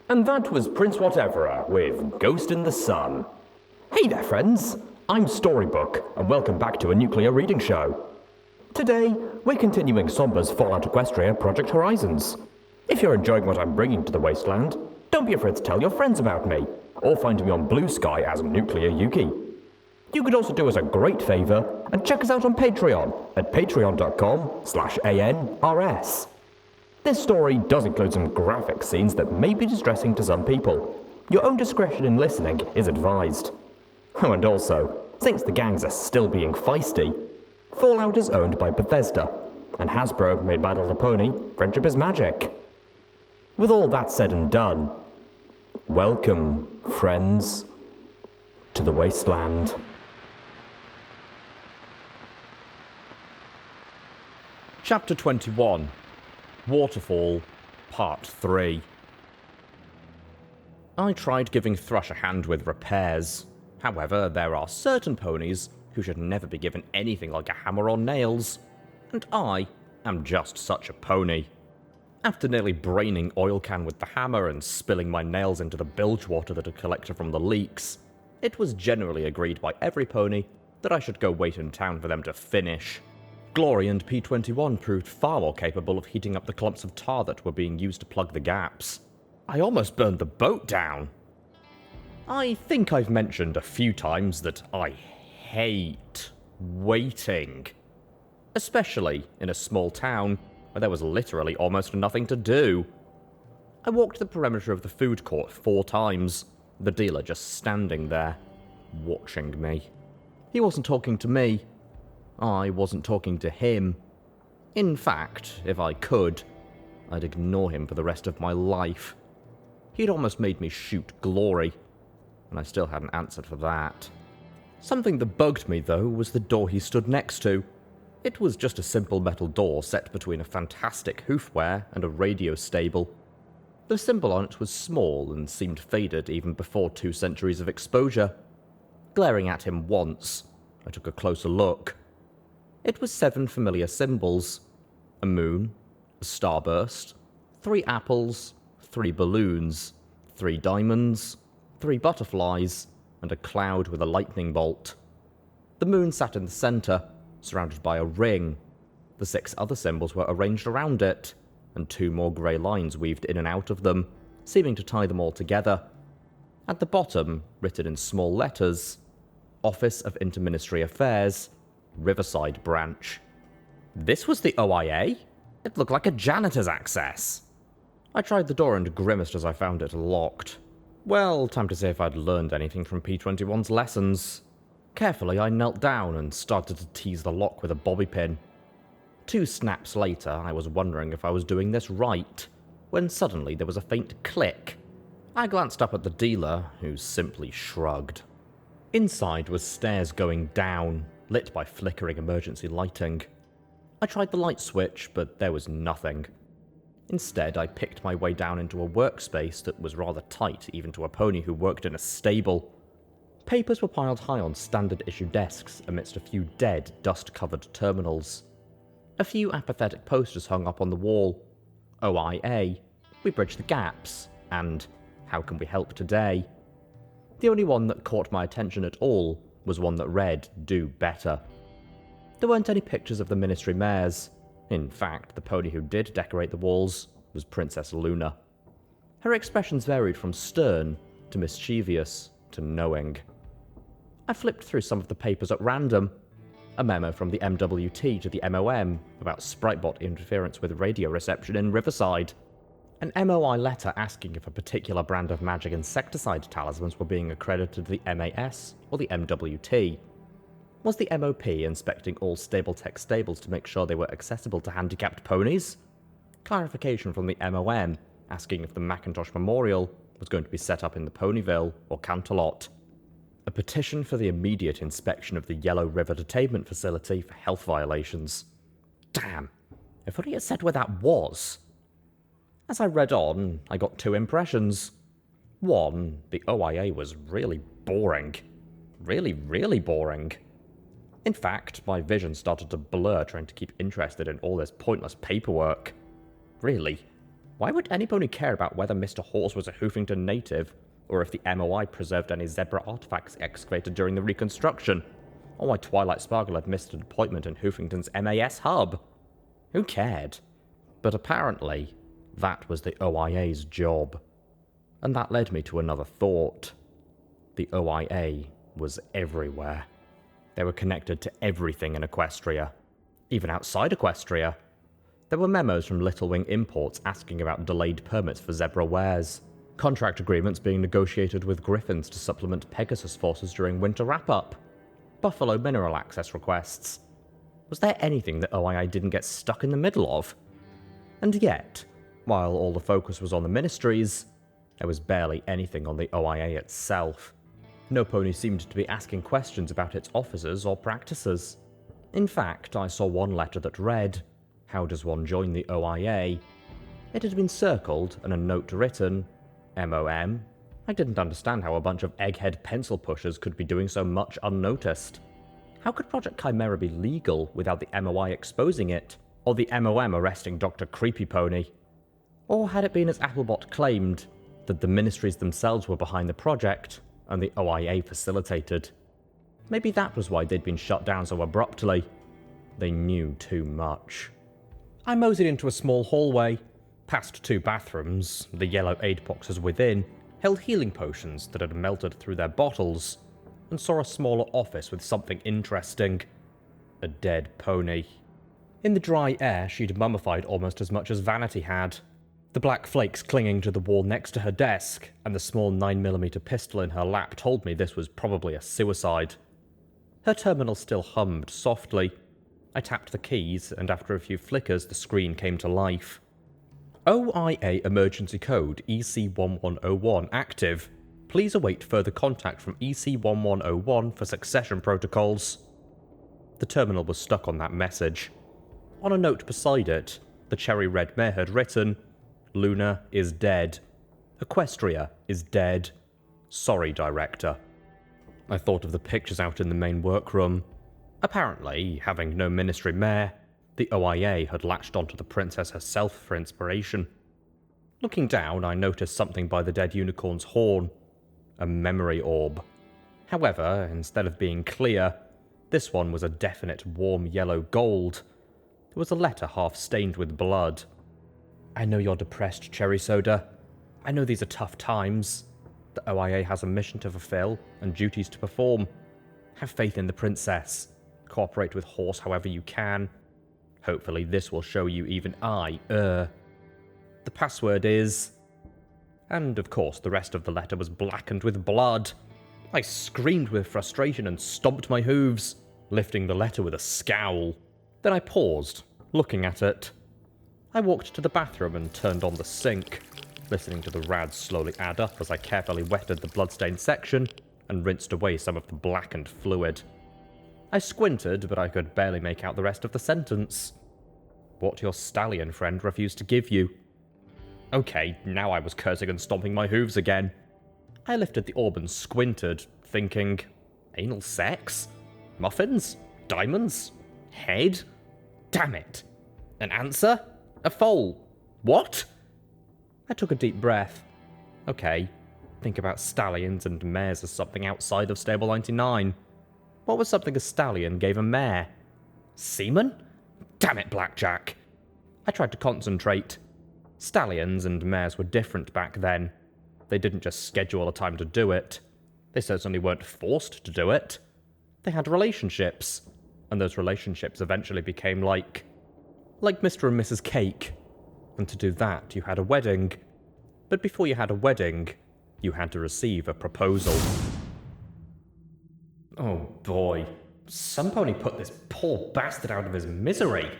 And that was PrinceWhateverer with Ghost in the Sun. Hey there, friends. I'm Storybook, and welcome back to a nuclear reading show. Today, we're continuing Somber's Fallout Equestria Project Horizons. If you're enjoying what I'm bringing to the Wasteland, don't be afraid to tell your friends about me, or find me on Blue Sky as Nuclear Yuki. You could also do us a great favour and check us out on Patreon at patreon.com/ANRS. This story does include some graphic scenes that may be distressing to some people. Your own discretion in listening is advised. Oh, and also, since the gangs are still being feisty, Fallout is owned by Bethesda, and Hasbro made Battle the Pony, Friendship is Magic. With all that said and done, welcome, friends, to the Wasteland. Chapter 21, Waterfall, Part 3. I tried giving Thrush a hand with repairs. However, there are certain ponies who should never be given anything like a hammer or nails, and I am just such a pony. After nearly braining oil can with the hammer and spilling my nails into the bilge water that had collected from the leaks, it was generally agreed by every pony that I should go wait in town for them to finish. Glory and P21 proved far more capable of heating up the clumps of tar that were being used to plug the gaps. I almost burned the boat down. I think I've mentioned a few times that I hate waiting. Especially in a small town where there was literally almost nothing to do. I walked the perimeter of the food court 4 times, the dealer just standing there, watching me. He wasn't talking to me. I wasn't talking to him. In fact, if I could, I'd ignore him for the rest of my life. He'd almost made me shoot Glory, and I still hadn't answered for that. Something that bugged me, though, was the door he stood next to. It was just a simple metal door set between a fantastic hoofware and a radio stable. The symbol on it was small and seemed faded even before 2 centuries of exposure. Glaring at him once, I took a closer look. It was 7 familiar symbols: a moon, a starburst, 3 apples, 3 balloons, 3 diamonds, 3 butterflies, and a cloud with a lightning bolt. The moon sat in the center, surrounded by a ring. The 6 other symbols were arranged around it, and 2 more grey lines weaved in and out of them, seeming to tie them all together. At the bottom, written in small letters, Office of Interministry Affairs, Riverside branch. This was the OIA? It looked like a janitor's access. I tried the door and grimaced as I found it locked. Well, time to see if I'd learned anything from P21's lessons. Carefully, I knelt down and started to tease the lock with a bobby pin. 2 snaps later, I was wondering if I was doing this right, when suddenly there was a faint click. I glanced up at the dealer, who simply shrugged. Inside was stairs going down, lit by flickering emergency lighting. I tried the light switch, but there was nothing. Instead, I picked my way down into a workspace that was rather tight even to a pony who worked in a stable. Papers were piled high on standard-issue desks amidst a few dead, dust-covered terminals. A few apathetic posters hung up on the wall. OIA, we bridge the gaps, and how can we help today? The only one that caught my attention at all was one that read, do better. There weren't any pictures of the ministry mayors. In fact, the pony who did decorate the walls was Princess Luna. Her expressions varied from stern to mischievous to knowing. I flipped through some of the papers at random. A memo from the MWT to the MOM about Spritebot interference with radio reception in Riverside. An MOI letter asking if a particular brand of magic insecticide talismans were being accredited to the MAS or the MWT. Was the MOP inspecting all Stabletech stables to make sure they were accessible to handicapped ponies? Clarification from the MOM asking if the Macintosh Memorial was going to be set up in the Ponyville or Canterlot. A petition for the immediate inspection of the Yellow River Detainment Facility for health violations. Damn, if only it said where that was. As I read on, I got two impressions. One, the OIA was really boring. Really, really boring. In fact, my vision started to blur trying to keep interested in all this pointless paperwork. Really, why would anybody care about whether Mr. Horse was a Hoofington native, or if the MOI preserved any zebra artifacts excavated during the reconstruction, or why Twilight Sparkle had missed an appointment in Hoofington's MAS hub? Who cared? But apparently, that was the OIA's job. And that led me to another thought. The OIA was everywhere. They were connected to everything in Equestria. Even outside Equestria. There were memos from Little Wing Imports asking about delayed permits for zebra wares, contract agreements being negotiated with Griffins to supplement Pegasus forces during winter wrap-up, Buffalo mineral access requests. Was there anything that OIA didn't get stuck in the middle of? And yet, while all the focus was on the ministries, there was barely anything on the OIA itself. No pony seemed to be asking questions about its officers or practices. In fact, I saw one letter that read, "How does one join the OIA?" It had been circled and a note written, MOM. I didn't understand how a bunch of egghead pencil pushers could be doing so much unnoticed. How could Project Chimera be legal without the MOI exposing it, or the MOM arresting Dr. Creepy Pony? Or had it been as Applebot claimed, that the ministries themselves were behind the project, and the OIA facilitated? Maybe that was why they'd been shut down so abruptly. They knew too much. I moseyed into a small hallway, past two bathrooms, the yellow aid boxes within held healing potions that had melted through their bottles, and saw a smaller office with something interesting. A dead pony. In the dry air, she'd mummified almost as much as Vanity had. The black flakes clinging to the wall next to her desk, and the small 9mm pistol in her lap told me this was probably a suicide. Her terminal still hummed softly. I tapped the keys, and after a few flickers, the screen came to life. OIA emergency code EC1101 active. Please await further contact from EC1101 for succession protocols. The terminal was stuck on that message. On a note beside it, the cherry red mare had written, Luna is dead. Equestria is dead. Sorry, Director. I thought of the pictures out in the main workroom. Apparently, having no ministry mare, the OIA had latched onto the princess herself for inspiration. Looking down, I noticed something by the dead unicorn's horn. A memory orb. However, instead of being clear, this one was a definite warm yellow gold. There was a letter half stained with blood. I know you're depressed, Cherry Soda. I know these are tough times. The OIA has a mission to fulfill and duties to perform. Have faith in the princess. Cooperate with Horse however you can. Hopefully this will show you even The password is... And of course the rest of the letter was blackened with blood. I screamed with frustration and stomped my hooves, lifting the letter with a scowl. Then I paused, looking at it. I walked to the bathroom and turned on the sink, listening to the rads slowly add up as I carefully wetted the bloodstained section and rinsed away some of the blackened fluid. I squinted, but I could barely make out the rest of the sentence. What your stallion friend refused to give you. Okay, now I was cursing and stomping my hooves again. I lifted the orb and squinted, thinking, anal sex? Muffins? Diamonds? Head? Damn it. An answer? A foal? What? I took a deep breath. Okay, think about stallions and mares as something outside of Stable 99. What was something a stallion gave a mare? Semen? Damn it, Blackjack. I tried to concentrate. Stallions and mares were different back then. They didn't just schedule a time to do it. They certainly weren't forced to do it. They had relationships, and those relationships eventually became like Mr. and Mrs. Cake. And to do that, you had a wedding. But before you had a wedding, you had to receive a proposal. Oh boy, some pony put this poor bastard out of his misery.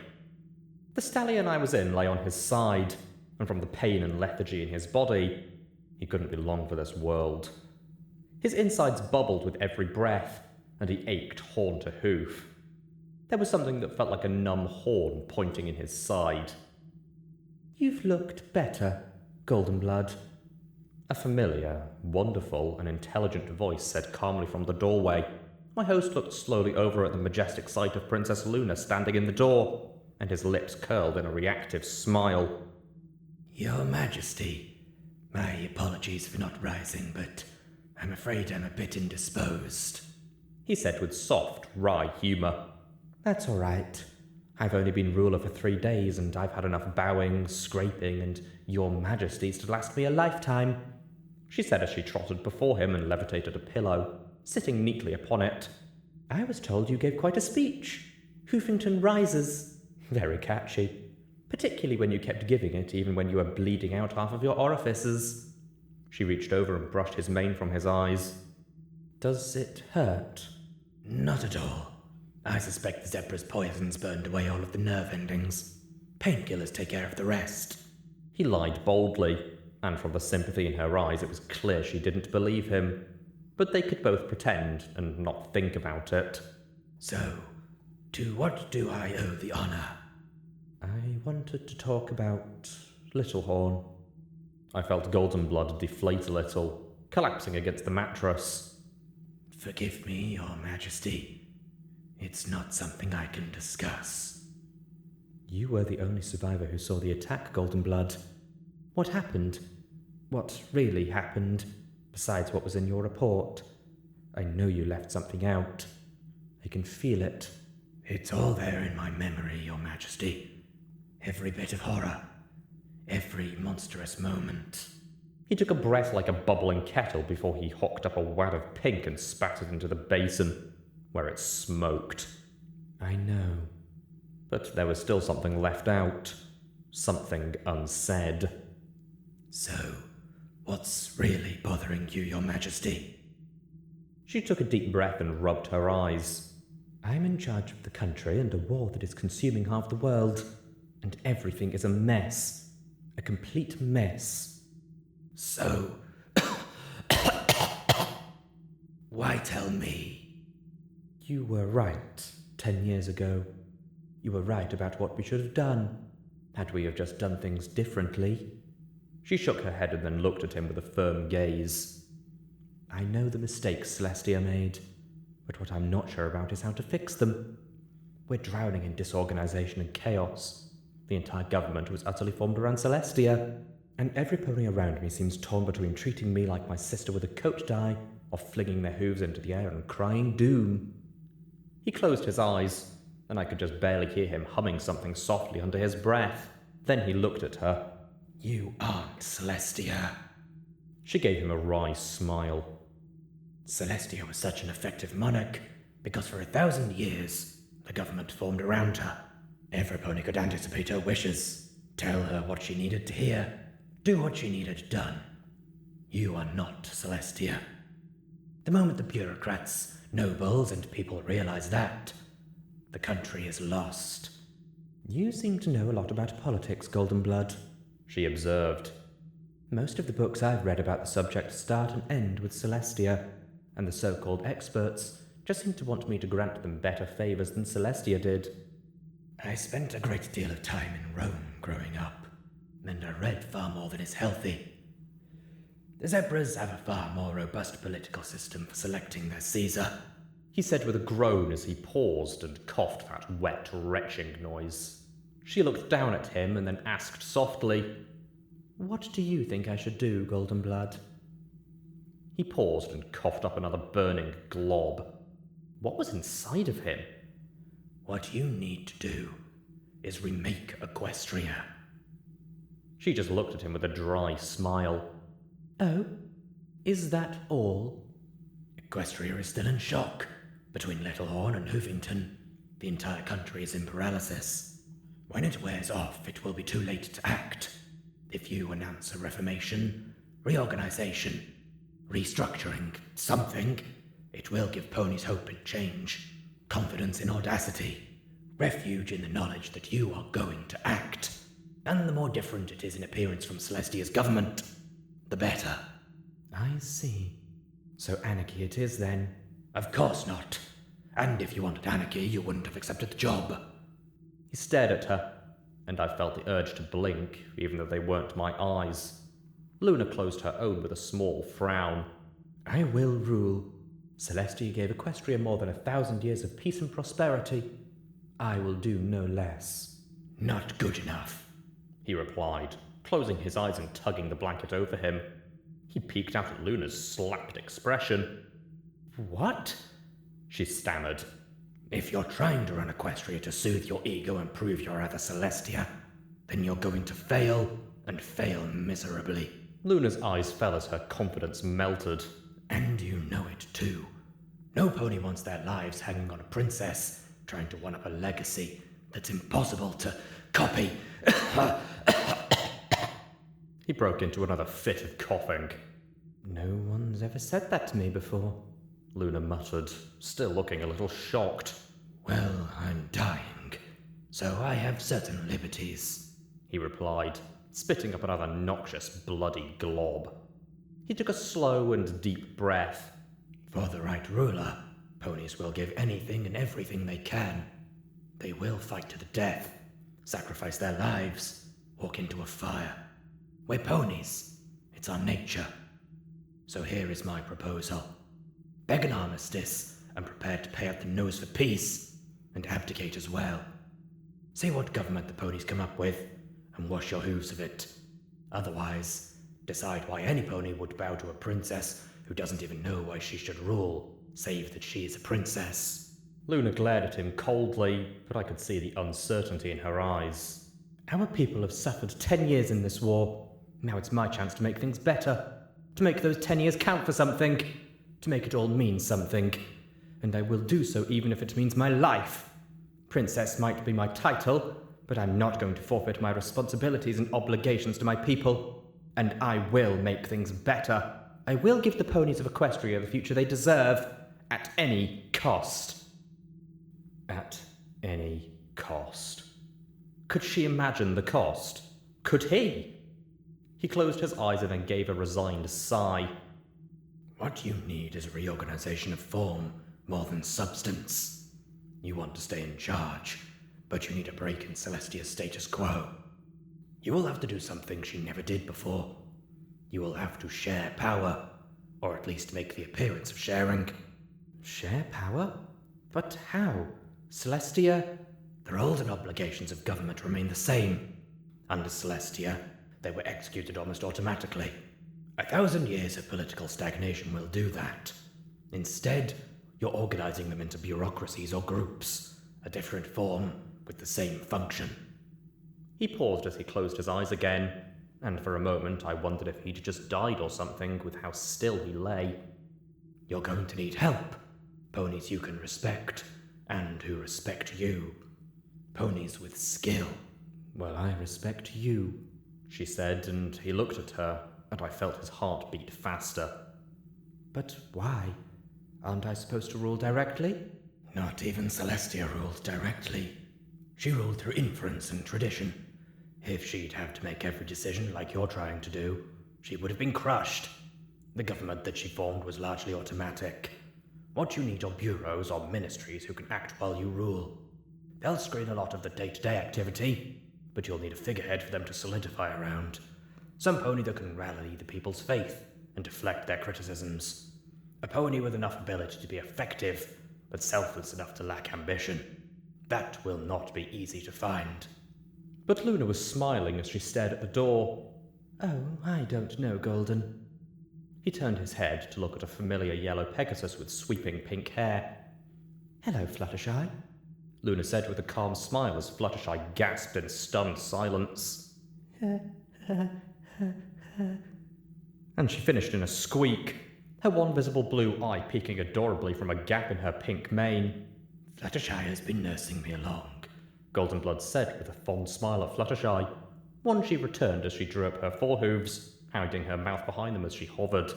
The stallion I was in lay on his side, and from the pain and lethargy in his body, he couldn't be long for this world. His insides bubbled with every breath, and he ached horn to hoof. There was something that felt like a numb horn pointing in his side. "You've looked better, Goldenblood," a familiar, wonderful, and intelligent voice said calmly from the doorway. My host looked slowly over at the majestic sight of Princess Luna standing in the door, and his lips curled in a reactive smile. "Your Majesty, my apologies for not rising, but I'm afraid I'm a bit indisposed," he said with soft, wry humour. "That's all right. I've only been ruler for 3 days, and I've had enough bowing, scraping, and your Majesties to last me a lifetime," she said as she trotted before him and levitated a pillow, sitting neatly upon it. "I was told you gave quite a speech. Hoofington rises. Very catchy. Particularly when you kept giving it even when you were bleeding out half of your orifices." She reached over and brushed his mane from his eyes. "Does it hurt?" "Not at all. I suspect the zebra's poisons burned away all of the nerve endings. Painkillers take care of the rest." He lied boldly, and from the sympathy in her eyes it was clear she didn't believe him. But they could both pretend and not think about it. "So, to what do I owe the honour?" "I wanted to talk about Littlehorn." I felt Goldenblood deflate a little, collapsing against the mattress. "Forgive me, Your Majesty. It's not something I can discuss." "You were the only survivor who saw the attack, Goldenblood. What happened? What really happened, besides what was in your report? I know you left something out. I can feel it." "It's all there in my memory, Your Majesty. Every bit of horror. Every monstrous moment." He took a breath like a bubbling kettle before he hocked up a wad of pink and spat it into the basin, where it smoked. "I know. But there was still something left out. Something unsaid." "So, what's really bothering you, Your Majesty?" She took a deep breath and rubbed her eyes. "I'm in charge of the country and a war that is consuming half the world, and everything is a mess. A complete mess." "So, why tell me?" "You were right 10 years ago. You were right about what we should have done. Had we have just done things differently." She shook her head and then looked at him with a firm gaze. "I know the mistakes Celestia made, but what I'm not sure about is how to fix them. We're drowning in disorganization and chaos. The entire government was utterly formed around Celestia, and every pony around me seems torn between treating me like my sister with a coat die or flinging their hooves into the air and crying doom." He closed his eyes, and I could just barely hear him humming something softly under his breath. Then he looked at her. "You aren't Celestia." She gave him a wry smile. "Celestia was such an effective monarch because for 1,000 years the government formed around her. Every pony could anticipate her wishes, tell her what she needed to hear, do what she needed done. You are not Celestia. The moment the bureaucrats, nobles, and people realize that, the country is lost." "You seem to know a lot about politics, Goldenblood," she observed. "Most of the books I've read about the subject start and end with Celestia, and the so-called experts just seem to want me to grant them better favours than Celestia did." "I spent a great deal of time in Rome growing up, and I read far more than is healthy. The zebras have a far more robust political system for selecting their Caesar," he said with a groan as he paused and coughed that wet, retching noise. She looked down at him and then asked softly, "What do you think I should do, Goldenblood?" He paused and coughed up another burning glob. What was inside of him? "What you need to do is remake Equestria." She just looked at him with a dry smile. "Oh? Is that all?" "Equestria is still in shock. Between Littlehorn and Hoofington, the entire country is in paralysis. When it wears off, it will be too late to act. If you announce a reformation, reorganization, restructuring, something, it will give ponies hope and change, confidence in audacity, refuge in the knowledge that you are going to act." And the more different it is in appearance from Celestia's government, the better. I see. So anarchy it is then? Of course not. And if you wanted anarchy, you wouldn't have accepted the job. He stared at her, and I felt the urge to blink, even though they weren't my eyes. Luna closed her own with a small frown. I will rule. Celestia gave Equestria more than 1,000 years of peace and prosperity. I will do no less. Not good enough, he replied, closing his eyes and tugging the blanket over him. He peeked out at Luna's slapped expression. What? She stammered. If you're trying to run Equestria to soothe your ego and prove you're other Celestia, then you're going to fail, and fail miserably. Luna's eyes fell as her confidence melted. And you know it too. No pony wants their lives hanging on a princess, trying to one-up a legacy that's impossible to copy. He broke into another fit of coughing. No one's ever said that to me before, Luna muttered, still looking a little shocked. Well, I'm dying, so I have certain liberties, he replied, spitting up another noxious, bloody glob. He took a slow and deep breath. For the right ruler, ponies will give anything and everything they can. They will fight to the death, sacrifice their lives, walk into a fire. We're ponies. It's our nature. So here is my proposal. Beg an armistice and prepare to pay out the nose for peace, and abdicate as well. See what government the ponies come up with, and wash your hooves of it. Otherwise, decide why any pony would bow to a princess who doesn't even know why she should rule, save that she is a princess. Luna glared at him coldly, but I could see the uncertainty in her eyes. Our people have suffered 10 years in this war. Now it's my chance to make things better. To make those 10 years count for something. To make it all mean something. And I will do so even if it means my life. Princess might be my title, but I'm not going to forfeit my responsibilities and obligations to my people. And I will make things better. I will give the ponies of Equestria the future they deserve, at any cost. At any cost. Could she imagine the cost? Could he? He closed his eyes and then gave a resigned sigh. What you need is a reorganization of form, more than substance. You want to stay in charge, but you need a break in Celestia's status quo. You will have to do something she never did before. You will have to share power, or at least make the appearance of sharing. Share power? But how? Celestia? The roles and obligations of government remain the same. Under Celestia, they were executed almost automatically. 1,000 years of political stagnation will do that. Instead, you're organizing them into bureaucracies or groups, a different form with the same function. He paused as he closed his eyes again, and for a moment I wondered if he'd just died or something with how still he lay. You're going to need help. Ponies you can respect, and who respect you. Ponies with skill. Well, I respect you, she said, and he looked at her, and I felt his heart beat faster. But why? Aren't I supposed to rule directly? Not even Celestia ruled directly. She ruled through inference and tradition. If she'd have to make every decision like you're trying to do, she would have been crushed. The government that she formed was largely automatic. What you need are bureaus or ministries who can act while you rule. They'll screen a lot of the day-to-day activity, but you'll need a figurehead for them to solidify around. Some pony that can rally the people's faith and deflect their criticisms. A pony with enough ability to be effective, but selfless enough to lack ambition. That will not be easy to find. But Luna was smiling as she stared at the door. Oh, I don't know, Golden. He turned his head to look at a familiar yellow Pegasus with sweeping pink hair. Hello, Fluttershy, Luna said with a calm smile as Fluttershy gasped in stunned silence. And she finished in a squeak, her one visible blue eye peeking adorably from a gap in her pink mane. Fluttershy has been nursing me along, Goldenblood said with a fond smile at Fluttershy, one she returned as she drew up her forehooves, hiding her mouth behind them as she hovered.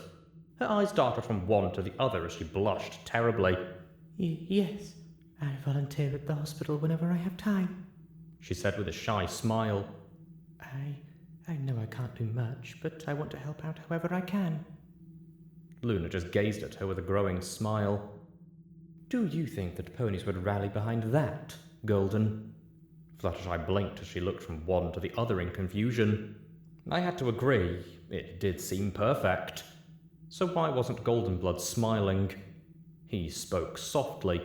Her eyes darted from one to the other as she blushed terribly. Yes, I volunteer at the hospital whenever I have time, she said with a shy smile. I know I can't do much, but I want to help out however I can. Luna just gazed at her with a growing smile. Do you think that ponies would rally behind that, Golden? Fluttershy blinked as she looked from one to the other in confusion. I had to agree, it did seem perfect. So why wasn't Goldenblood smiling? He spoke softly,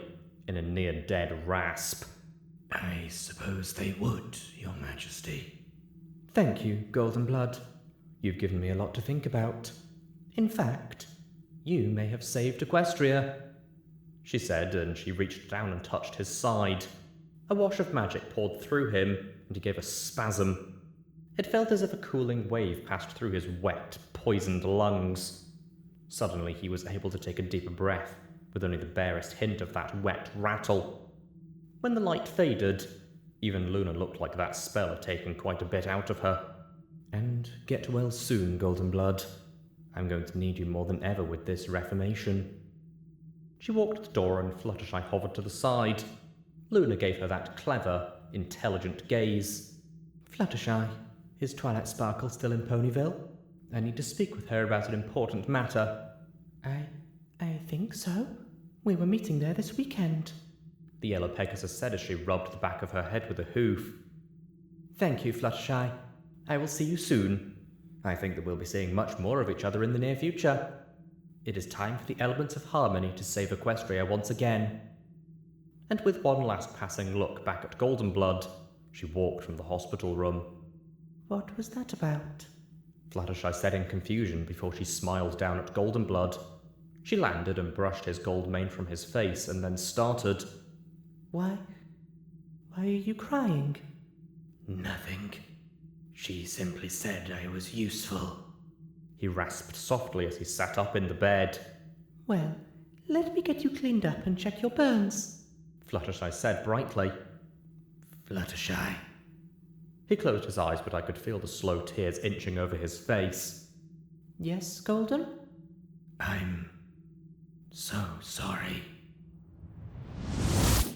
in a near-dead rasp. I suppose they would, Your Majesty. Thank you, Goldenblood. You've given me a lot to think about. In fact, you may have saved Equestria, she said, and she reached down and touched his side. A wash of magic poured through him, and he gave a spasm. It felt as if a cooling wave passed through his wet, poisoned lungs. Suddenly he was able to take a deeper breath, with only the barest hint of that wet rattle. When the light faded, even Luna looked like that spell had taken quite a bit out of her. And get well soon, Goldenblood. I'm going to need you more than ever with this reformation. She walked to the door and Fluttershy hovered to the side. Luna gave her that clever, intelligent gaze. Fluttershy, is Twilight Sparkle still in Ponyville? I need to speak with her about an important matter. I think so. We were meeting there this weekend, the yellow Pegasus said as she rubbed the back of her head with a hoof. Thank you, Fluttershy. I will see you soon. I think that we'll be seeing much more of each other in the near future. It is time for the elements of harmony to save Equestria once again. And with one last passing look back at Goldenblood, she walked from the hospital room. What was that about? Fluttershy said in confusion before she smiled down at Goldenblood. She landed and brushed his gold mane from his face and then started. Why are you crying? Nothing. She simply said I was useful. He rasped softly as he sat up in the bed. Well, let me get you cleaned up and check your burns, Fluttershy said brightly. Fluttershy. He closed his eyes, but I could feel the slow tears inching over his face. Yes, Golden? I'm so sorry.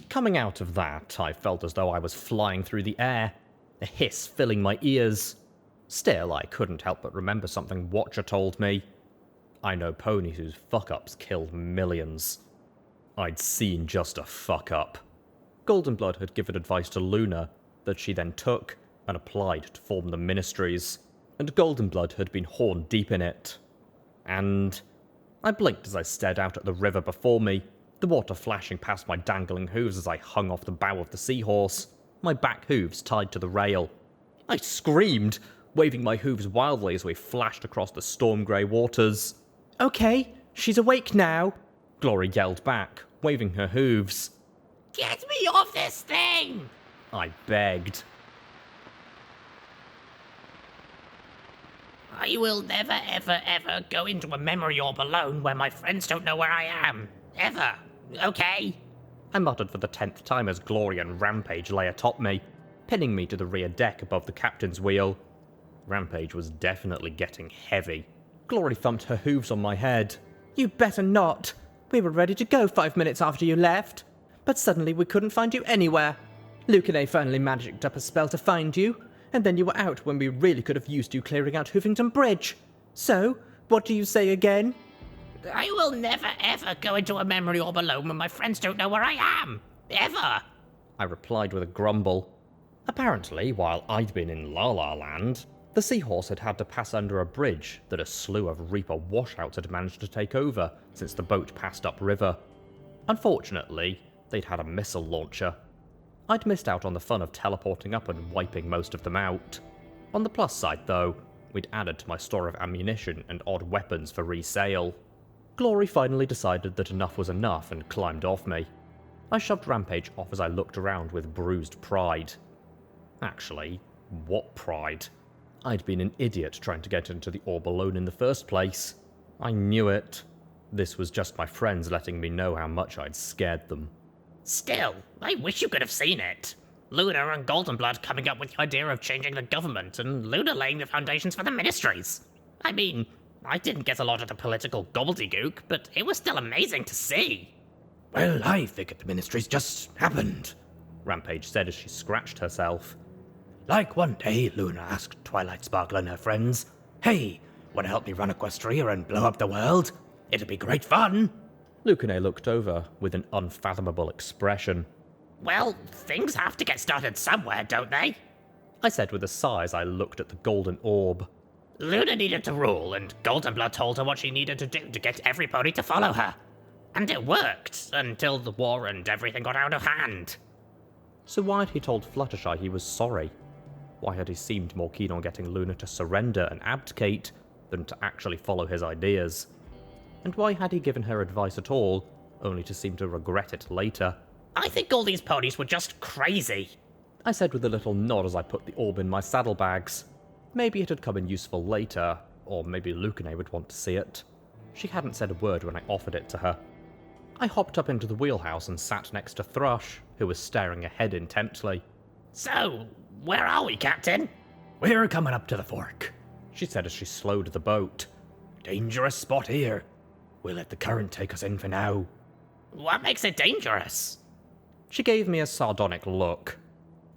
Coming out of that, I felt as though I was flying through the air, a hiss filling my ears. Still, I couldn't help but remember something Watcher told me. I know ponies whose fuck-ups killed millions. I'd seen just a fuck-up. Goldenblood had given advice to Luna that she then took and applied to form the Ministries, and Goldenblood had been horn deep in it. And I blinked as I stared out at the river before me, the water flashing past my dangling hooves as I hung off the bow of the Seahorse, my back hooves tied to the rail. I screamed, waving my hooves wildly as we flashed across the storm-grey waters. Okay, she's awake now, Glory yelled back, waving her hooves. Get me off this thing! I begged. I will never, ever, ever go into a memory orb alone where my friends don't know where I am. Ever. Okay? I muttered for the 10th time as Glory and Rampage lay atop me, pinning me to the rear deck above the captain's wheel. Rampage was definitely getting heavy. Glory thumped her hooves on my head. You better not. We were ready to go 5 minutes after you left, but suddenly we couldn't find you anywhere. Luke and I finally magicked up a spell to find you, and then you were out when we really could have used you clearing out Hoofington Bridge. So, what do you say again? I will never, ever go into a memory orb alone when my friends don't know where I am. Ever. I replied with a grumble. Apparently, while I'd been in La La Land, the Seahorse had had to pass under a bridge that a slew of Reaper washouts had managed to take over since the boat passed upriver. Unfortunately, they'd had a missile launcher. I'd missed out on the fun of teleporting up and wiping most of them out. On the plus side, though, we'd added to my store of ammunition and odd weapons for resale. Glory finally decided that enough was enough and climbed off me. I shoved Rampage off as I looked around with bruised pride. Actually, what pride? I'd been an idiot trying to get into the orb alone in the first place. I knew it. This was just my friends letting me know how much I'd scared them. Still, I wish you could have seen it. Luna and Goldenblood coming up with the idea of changing the government, and Luna laying the foundations for the ministries. I mean, I didn't get a lot of the political gobbledygook, but it was still amazing to see. Well, I figured the ministries just happened, Rampage said as she scratched herself. Like one day, Luna asked Twilight Sparkle and her friends, "Hey, wanna help me run Equestria and blow up the world? It'll be great fun!" Lucane looked over with an unfathomable expression. Well, things have to get started somewhere, don't they? I said with a sigh as I looked at the golden orb. Luna needed to rule, and Goldenblood told her what she needed to do to get every pony to follow her. And it worked, until the war and everything got out of hand. So why had he told Fluttershy he was sorry? Why had he seemed more keen on getting Luna to surrender and abdicate than to actually follow his ideas? And why had he given her advice at all, only to seem to regret it later? I think all these ponies were just crazy. I said with a little nod as I put the orb in my saddlebags. Maybe it had come in useful later, or maybe Lucane would want to see it. She hadn't said a word when I offered it to her. I hopped up into the wheelhouse and sat next to Thrush, who was staring ahead intently. So, where are we, Captain? "We're coming up to the fork," She said as she slowed the boat. "Dangerous spot here. We'll let the current take us in for now." What makes it dangerous? She gave me a sardonic look.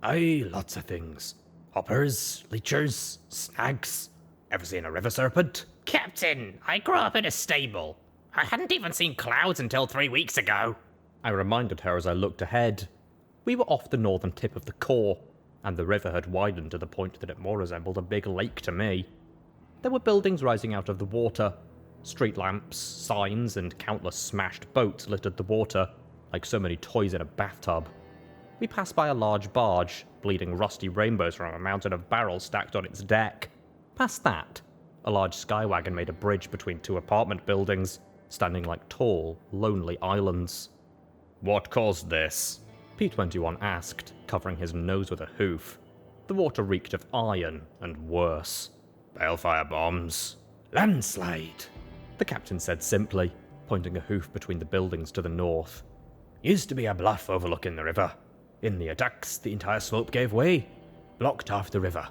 Aye, lots of things. Hoppers, leechers, snags. Ever seen a river serpent? Captain, I grew up in a stable. I hadn't even seen clouds until 3 weeks ago. I reminded her as I looked ahead. We were off the northern tip of the core, and the river had widened to the point that it more resembled a big lake to me. There were buildings rising out of the water. Street lamps, signs, and countless smashed boats littered the water, like so many toys in a bathtub. We passed by a large barge, bleeding rusty rainbows from a mountain of barrels stacked on its deck. Past that, a large skywagon made a bridge between two apartment buildings, standing like tall, lonely islands. "What caused this?" P21 asked, covering his nose with a hoof. The water reeked of iron, and worse. "Balefire bombs." "Landslide," the captain said simply, pointing a hoof between the buildings to the north. "Used to be a bluff overlooking the river. In the attacks, the entire slope gave way. Blocked off the river.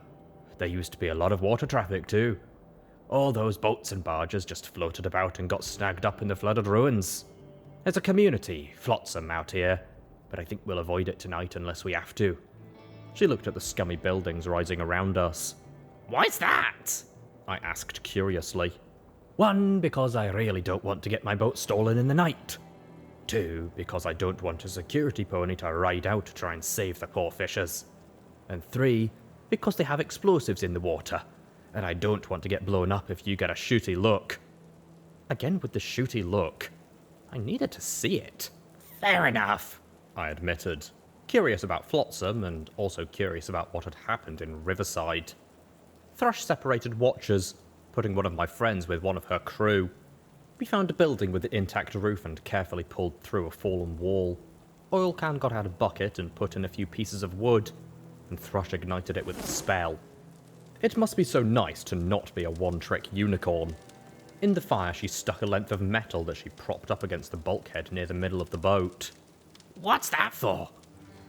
There used to be a lot of water traffic, too. All those boats and barges just floated about and got snagged up in the flooded ruins. There's a community, Flotsam, out here, but I think we'll avoid it tonight unless we have to." She looked at the scummy buildings rising around us. Why's that? I asked curiously. "One, because I really don't want to get my boat stolen in the night. 2, because I don't want a security pony to ride out to try and save the poor fishers. And 3, because they have explosives in the water, and I don't want to get blown up if you get a shooty look." Again with the shooty look. I needed to see it, Fair enough. I admitted, curious about Flotsam and also curious about what had happened in Riverside. Thrush separated watchers, putting one of my friends with one of her crew. We found a building with an intact roof and carefully pulled through a fallen wall. Oilcan got out a bucket and put in a few pieces of wood, and Thrush ignited it with a spell. It must be so nice to not be a one-trick unicorn. In the fire, she stuck a length of metal that she propped up against the bulkhead near the middle of the boat. What's that for?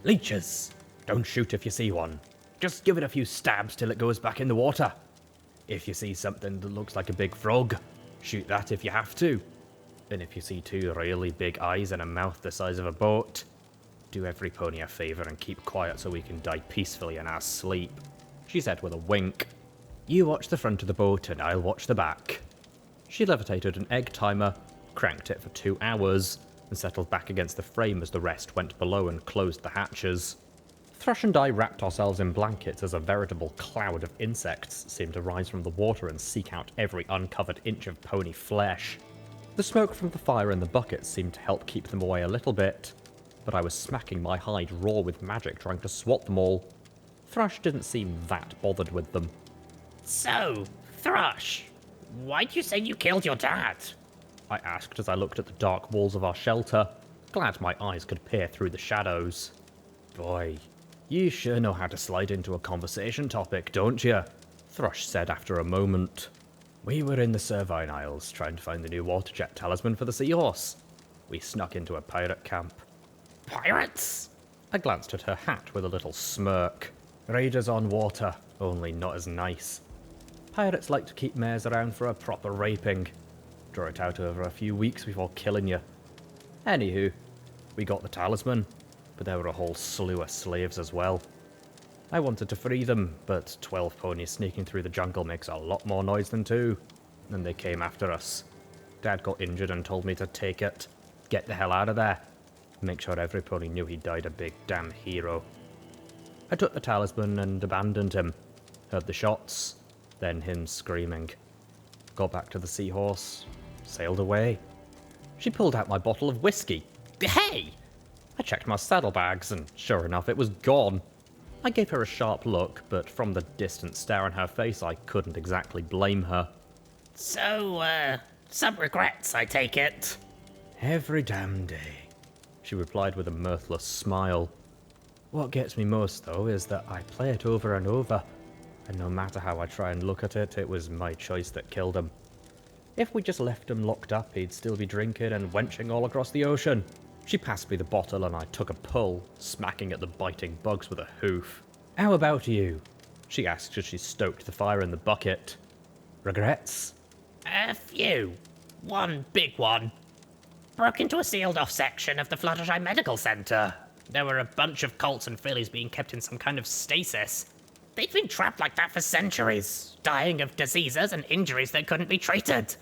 "Leeches. Don't shoot if you see one. Just give it a few stabs till it goes back in the water. If you see something that looks like a big frog, shoot that if you have to. And if you see 2 really big eyes and a mouth the size of a boat, do every pony a favour and keep quiet so we can die peacefully in our sleep," she said with a wink. "You watch the front of the boat and I'll watch the back." She levitated an egg timer, cranked it for 2 hours, and settled back against the frame as the rest went below and closed the hatches. Thrush and I wrapped ourselves in blankets as a veritable cloud of insects seemed to rise from the water and seek out every uncovered inch of pony flesh. The smoke from the fire in the bucket seemed to help keep them away a little bit, but I was smacking my hide raw with magic trying to swat them all. Thrush didn't seem that bothered with them. So, Thrush, why'd you say you killed your dad? I asked as I looked at the dark walls of our shelter, glad my eyes could peer through the shadows. "Boy, you sure know how to slide into a conversation topic, don't you?" Thrush said after a moment. "We were in the Servine Isles trying to find the new waterjet talisman for the Seahorse. We snuck into a pirate camp. Pirates? I glanced at her hat with a little smirk. Raiders on water, only not as nice. Pirates like to keep mares around for a proper raping. Draw it out over a few weeks before killing you. Anywho, we got the talisman, but there were a whole slew of slaves as well. I wanted to free them, but 12 ponies sneaking through the jungle makes a lot more noise than 2. And they came after us. Dad got injured and told me to take it. Get the hell out of there. Make sure every pony knew he died a big damn hero. I took the talisman and abandoned him. Heard the shots, then him screaming. Got back to the Seahorse, sailed away. She pulled out my bottle of whiskey. Hey! I checked my saddlebags, and sure enough, it was gone. I gave her a sharp look, but from the distant stare on her face, I couldn't exactly blame her. So, some regrets, I take it. Every damn day, she replied with a mirthless smile. What gets me most, though, is that I play it over and over, and no matter how I try and look at it, it was my choice that killed him. If we just left him locked up, he'd still be drinking and wenching all across the ocean. She passed me the bottle and I took a pull, smacking at the biting bugs with a hoof. How about you? She asked as she stoked the fire in the bucket. Regrets? A few. One big one. Broke into a sealed-off section of the Fluttershy Medical Centre. There were a bunch of colts and fillies being kept in some kind of stasis. They'd been trapped like that for centuries, dying of diseases and injuries that couldn't be treated.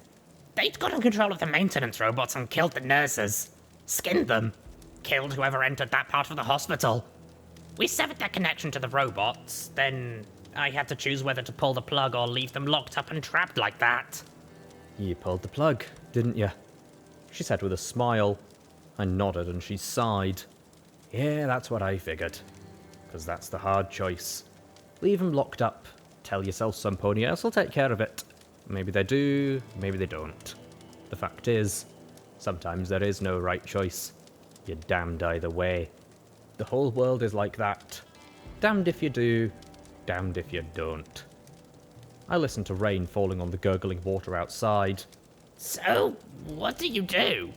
They'd gotten control of the maintenance robots and killed the nurses. Skinned them. Killed whoever entered that part of the hospital. We severed their connection to the robots, then I had to choose whether to pull the plug or leave them locked up and trapped like that. You pulled the plug, didn't you? She said with a smile. I nodded and she sighed. Yeah, that's what I figured. Because that's the hard choice. Leave them locked up. Tell yourself some pony else will take care of it. Maybe they do, maybe they don't. The fact is, sometimes there is no right choice. You're damned either way. The whole world is like that. Damned if you do, damned if you don't. I listened to rain falling on the gurgling water outside. So, what do you do?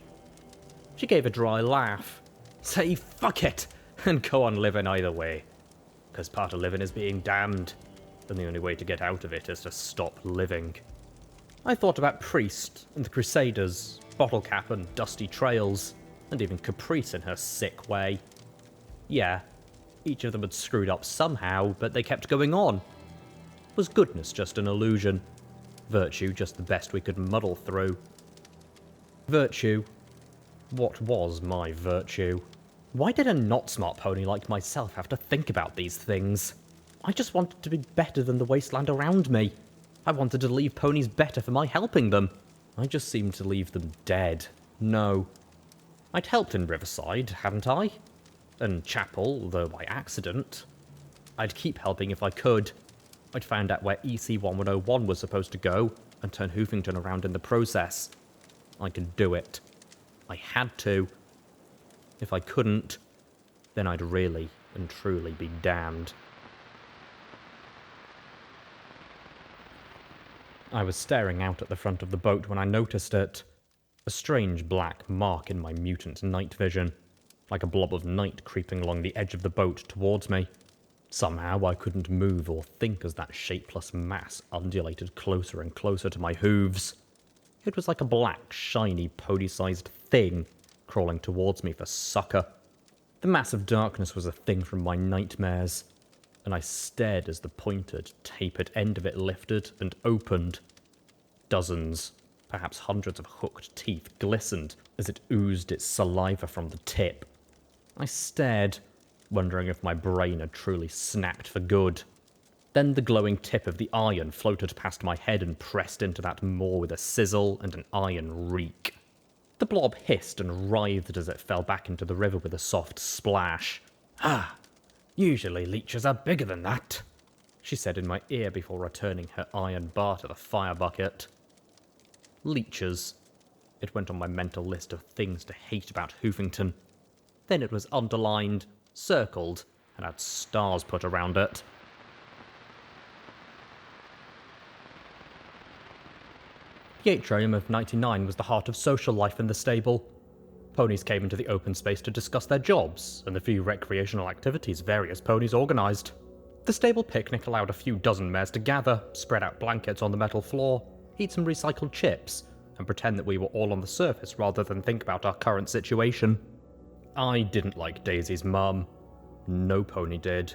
She gave a dry laugh. Say fuck it, and go on living either way. Because part of living is being damned, and the only way to get out of it is to stop living. I thought about Priest and the Crusaders, Bottle Cap and Dusty Trails, and even Caprice in her sick way. Yeah, each of them had screwed up somehow, but they kept going on. Was goodness just an illusion? Virtue just the best we could muddle through? Virtue? What was my virtue? Why did a not-smart pony like myself have to think about these things? I just wanted to be better than the wasteland around me. I wanted to leave ponies better for my helping them. I just seemed to leave them dead. No. I'd helped in Riverside, hadn't I? And Chapel, though by accident. I'd keep helping if I could. I'd found out where EC1101 was supposed to go, and turn Hoofington around in the process. I could do it. I had to. If I couldn't, then I'd really and truly be damned. I was staring out at the front of the boat when I noticed it. A strange black mark in my mutant night vision, like a blob of night creeping along the edge of the boat towards me. Somehow I couldn't move or think as that shapeless mass undulated closer and closer to my hooves. It was like a black, shiny, pony-sized thing crawling towards me for succor. The mass of darkness was a thing from my nightmares, and I stared as the pointed, tapered end of it lifted and opened. Dozens, perhaps hundreds of hooked teeth glistened as it oozed its saliva from the tip. I stared, wondering if my brain had truly snapped for good. Then the glowing tip of the iron floated past my head and pressed into that maw with a sizzle and an iron reek. The blob hissed and writhed as it fell back into the river with a soft splash. Ah, usually leeches are bigger than that, she said in my ear before returning her iron bar to the fire bucket. Leeches. It went on my mental list of things to hate about Hoofington. Then it was underlined, circled, and had stars put around it. The atrium of 99 was the heart of social life in the stable. Ponies came into the open space to discuss their jobs and the few recreational activities various ponies organised. The stable picnic allowed a few dozen mares to gather, spread out blankets on the metal floor, eat some recycled chips, and pretend that we were all on the surface rather than think about our current situation. I didn't like Daisy's mum. No pony did.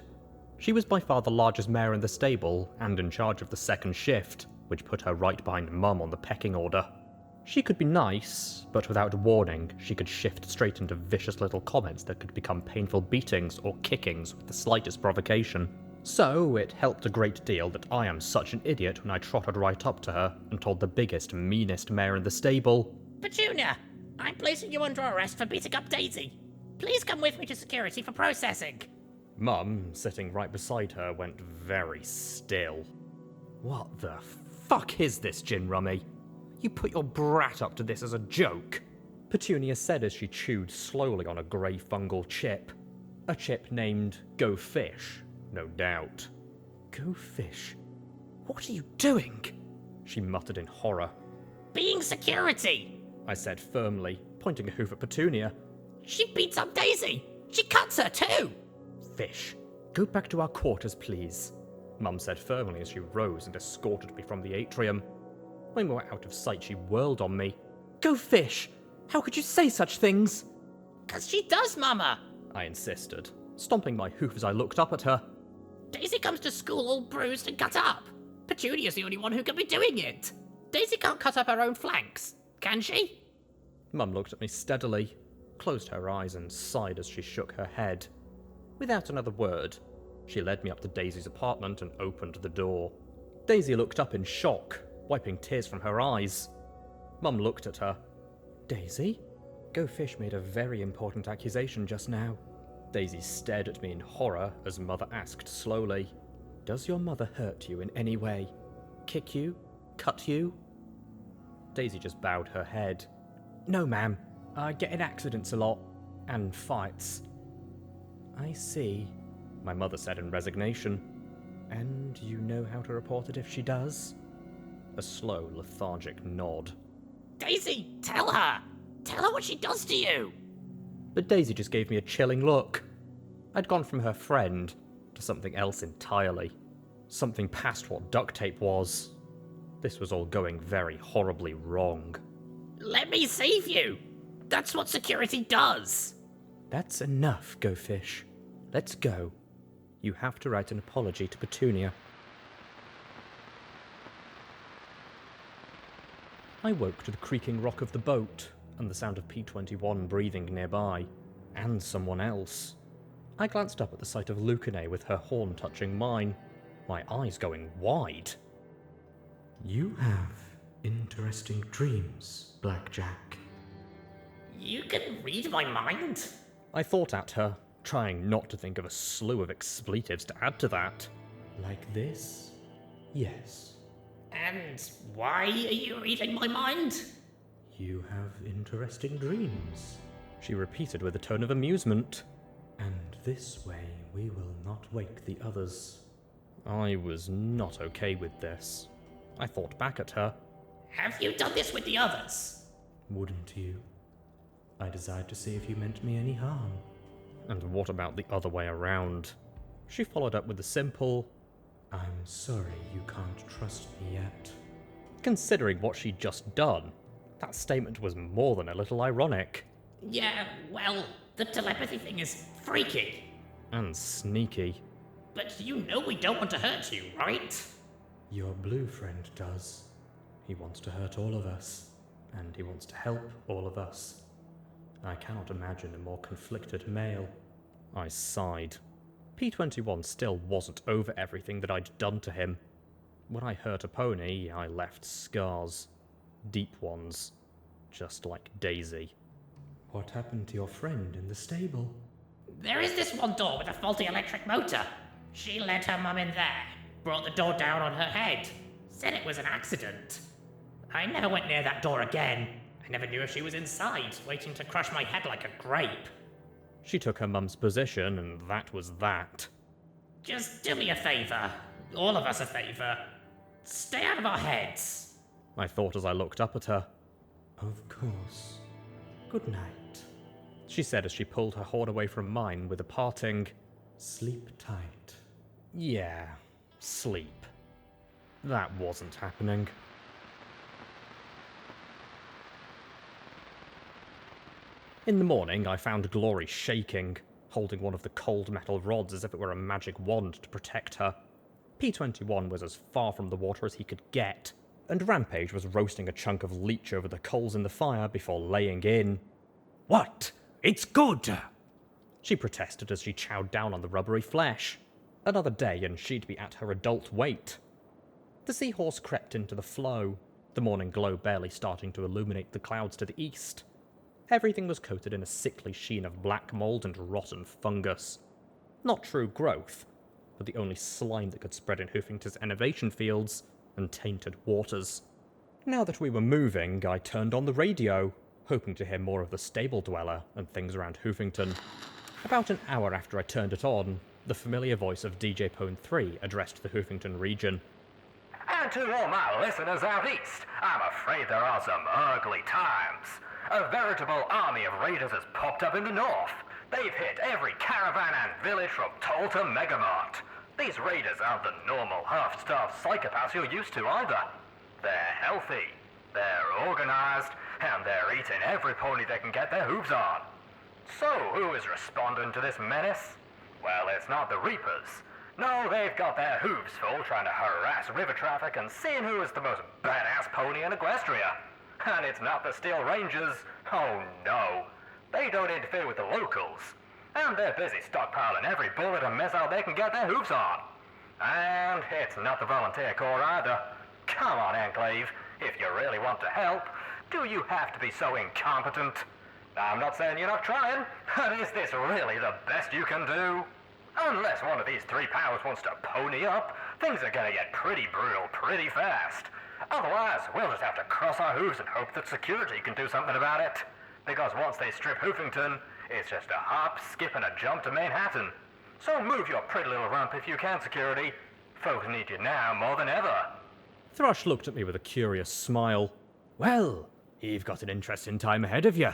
She was by far the largest mare in the stable and in charge of the second shift, which put her right behind Mum on the pecking order. She could be nice, but without warning, she could shift straight into vicious little comments that could become painful beatings or kickings with the slightest provocation. So it helped a great deal that I am such an idiot when I trotted right up to her and told the biggest, meanest mare in the stable, Petunia, I'm placing you under arrest for beating up Daisy. Please come with me to security for processing. Mum, sitting right beside her, went very still. What the fuck is this, Gin Rummy? You put your brat up to this as a joke? Petunia said as she chewed slowly on a grey fungal chip. A chip named Go Fish, no doubt. Go Fish? What are you doing? She muttered in horror. Being security, I said firmly, pointing a hoof at Petunia. She beats up Daisy. She cuts her too. Fish, go back to our quarters, please, Mum said firmly as she rose and escorted me from the atrium. When we were out of sight, she whirled on me. Go Fish! How could you say such things? 'Cause she does, Mama, I insisted, stomping my hoof as I looked up at her. Daisy comes to school all bruised and cut up. Petunia's the only one who can be doing it. Daisy can't cut up her own flanks, can she? Mum looked at me steadily, closed her eyes and sighed as she shook her head. Without another word, she led me up to Daisy's apartment and opened the door. Daisy looked up in shock, wiping tears from her eyes. Mum looked at her. Daisy? Go Fish made a very important accusation just now. Daisy stared at me in horror as Mother asked slowly, Does your mother hurt you in any way? Kick you? Cut you? Daisy just bowed her head. No, ma'am. I get in accidents a lot. And fights. I see, my mother said in resignation. And you know how to report it if she does? A slow, lethargic nod. Daisy, tell her! Tell her what she does to you! But Daisy just gave me a chilling look. I'd gone from her friend to something else entirely. Something past what duct tape was. This was all going very horribly wrong. Let me save you! That's what security does! That's enough, Go Fish. Let's go. You have to write an apology to Petunia. I woke to the creaking rock of the boat and the sound of P21 breathing nearby, and someone else. I glanced up at the sight of Lucane with her horn touching mine, my eyes going wide. You have interesting dreams, Blackjack. You can read my mind? I thought at her, trying not to think of a slew of expletives to add to that. Like this? Yes. And why are you reading my mind? You have interesting dreams, she repeated with a tone of amusement. And this way we will not wake the others. I was not okay with this. I thought back at her. Have you done this with the others? Wouldn't you? I desired to see if you meant me any harm. And what about the other way around? She followed up with the simple, I'm sorry you can't trust me yet. Considering what she'd just done, that statement was more than a little ironic. Yeah, well, the telepathy thing is freaky. And sneaky. But you know we don't want to hurt you, right? Your blue friend does. He wants to hurt all of us, and he wants to help all of us. I cannot imagine a more conflicted male. I sighed. P21 still wasn't over everything that I'd done to him. When I hurt a pony, I left scars. Deep ones. Just like Daisy. What happened to your friend in the stable? There is this one door with a faulty electric motor. She let her mum in there, brought the door down on her head, said it was an accident. I never went near that door again. I never knew if she was inside, waiting to crush my head like a grape. She took her mum's position, and that was that. Just do me a favour. All of us a favour. Stay out of our heads. I thought as I looked up at her. Of course. Good night, she said as she pulled her horn away from mine with a parting, sleep tight. Yeah, sleep. That wasn't happening. In the morning, I found Glory shaking, holding one of the cold metal rods as if it were a magic wand to protect her. P21 was as far from the water as he could get, and Rampage was roasting a chunk of leech over the coals in the fire before laying in. What? It's good! She protested as she chowed down on the rubbery flesh. Another day and she'd be at her adult weight. The Seahorse crept into the flow, the morning glow barely starting to illuminate the clouds to the east. Everything was coated in a sickly sheen of black mould and rotten fungus. Not true growth, but the only slime that could spread in Hoofington's innovation fields and tainted waters. Now that we were moving, I turned on the radio, hoping to hear more of the stable dweller and things around Hoofington. About an hour after I turned it on, the familiar voice of DJ Pon3 addressed the Hoofington region. And to all my listeners out east, I'm afraid there are some ugly times. A veritable army of raiders has popped up in the north. They've hit every caravan and village from Toll to Megamart. These raiders aren't the normal half-starved psychopaths you're used to either. They're healthy, they're organized, and they're eating every pony they can get their hooves on. So who is responding to this menace? Well, it's not the Reapers. No, they've got their hooves full trying to harass river traffic and seeing who is the most badass pony in Equestria. And it's not the Steel Rangers. Oh no. They don't interfere with the locals. And they're busy stockpiling every bullet and missile they can get their hooves on. And it's not the Volunteer Corps either. Come on, Enclave. If you really want to help, do you have to be so incompetent? I'm not saying you're not trying, but is this really the best you can do? Unless one of these three powers wants to pony up, things are gonna get pretty brutal pretty fast. Otherwise, we'll just have to cross our hooves and hope that security can do something about it. Because once they strip Hoofington, it's just a hop, skip, and a jump to Manhattan. So move your pretty little rump if you can, security. Folks need you now more than ever. Thrush looked at me with a curious smile. Well, you've got an interesting time ahead of you.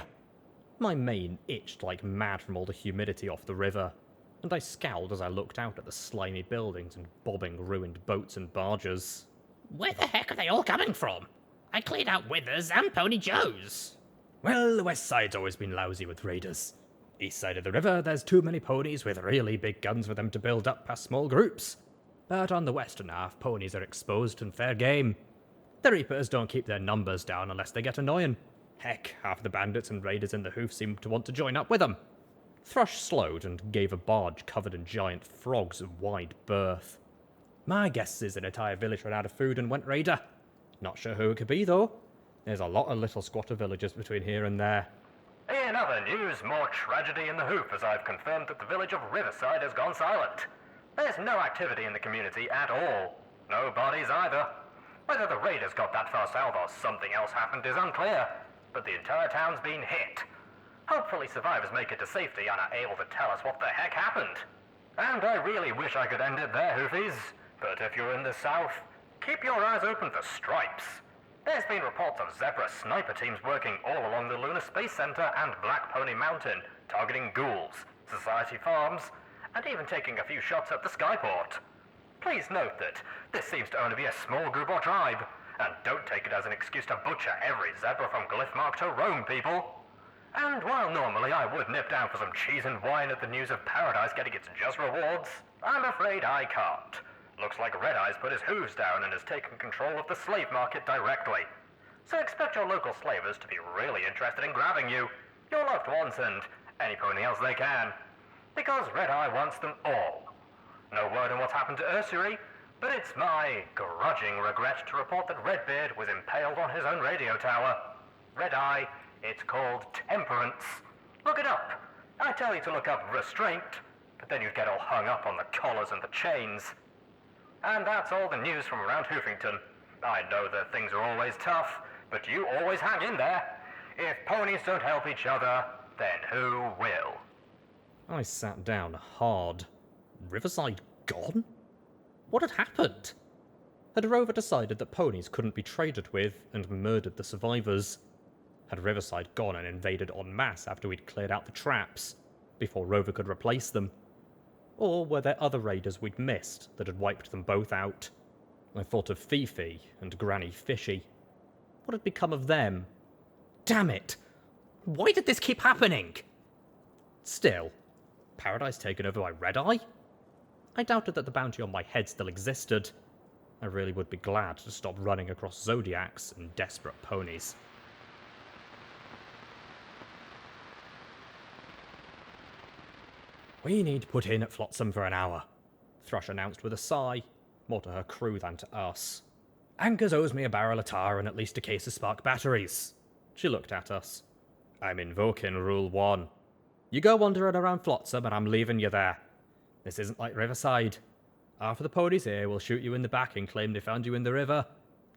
My mane itched like mad from all the humidity off the river, and I scowled as I looked out at the slimy buildings and bobbing ruined boats and barges. Where the heck are they all coming from? I cleared out Withers and Pony Joe's. Well, the west side's always been lousy with raiders. East side of the river, there's too many ponies with really big guns for them to build up past small groups. But on the western half, ponies are exposed and fair game. The Reapers don't keep their numbers down unless they get annoying. Heck, half the bandits and raiders in the hoof seem to want to join up with them. Thrush slowed and gave a barge covered in giant frogs a wide berth. My guess is an entire village ran out of food and went raider. Not sure who it could be, though. There's a lot of little squatter villages between here and there. In other news, more tragedy in the hoof as I've confirmed that the village of Riverside has gone silent. There's no activity in the community at all. No bodies either. Whether the raiders got that far south or something else happened is unclear, but the entire town's been hit. Hopefully survivors make it to safety and are able to tell us what the heck happened. And I really wish I could end it there, Hoofies. But if you're in the south, keep your eyes open for stripes. There's been reports of Zebra sniper teams working all along the Lunar Space Center and Black Pony Mountain, targeting ghouls, society farms, and even taking a few shots at the skyport. Please note that this seems to only be a small group or tribe, and don't take it as an excuse to butcher every zebra from Glyphmark to Rome, people. And while normally I would nip down for some cheese and wine at the news of Paradise getting its just rewards, I'm afraid I can't. Looks like Red Eye's put his hooves down and has taken control of the slave market directly. So expect your local slavers to be really interested in grabbing you, your loved ones, and any pony else they can. Because Red Eye wants them all. No word on what's happened to Ursary, but it's my grudging regret to report that Redbeard was impaled on his own radio tower. Red Eye, it's called Temperance. Look it up. I tell you to look up Restraint, but then you'd get all hung up on the collars and the chains. And that's all the news from around Hoofington. I know that things are always tough, but you always hang in there. If ponies don't help each other, then who will? I sat down hard. Riverside gone? What had happened? Had Rover decided that ponies couldn't be traded with and murdered the survivors? Had Riverside gone and invaded en masse after we'd cleared out the traps, before Rover could replace them? Or were there other raiders we'd missed that had wiped them both out? I thought of Fifi and Granny Fishy. What had become of them? Damn it! Why did this keep happening? Still, Paradise taken over by Red Eye? I doubted that the bounty on my head still existed. I really would be glad to stop running across zodiacs and desperate ponies. We need to put in at Flotsam for an hour, Thrush announced with a sigh, more to her crew than to us. Anchors owes me a barrel of tar and at least a case of spark batteries. She looked at us. I'm invoking Rule 1. You go wandering around Flotsam and I'm leaving you there. This isn't like Riverside. Half of the ponies here will shoot you in the back and claim they found you in the river.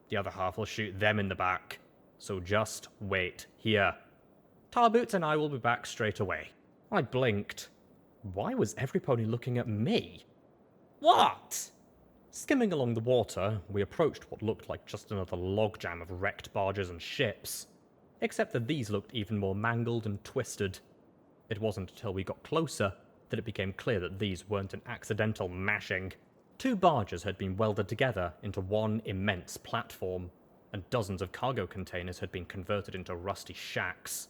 The other half will shoot them in the back. So just wait here. Tarboots and I will be back straight away. I blinked. Why was every pony looking at me? What? Skimming along the water, we approached what looked like just another logjam of wrecked barges and ships. Except that these looked even more mangled and twisted. It wasn't until we got closer that it became clear that these weren't an accidental mashing. 2 barges had been welded together into one immense platform, and dozens of cargo containers had been converted into rusty shacks.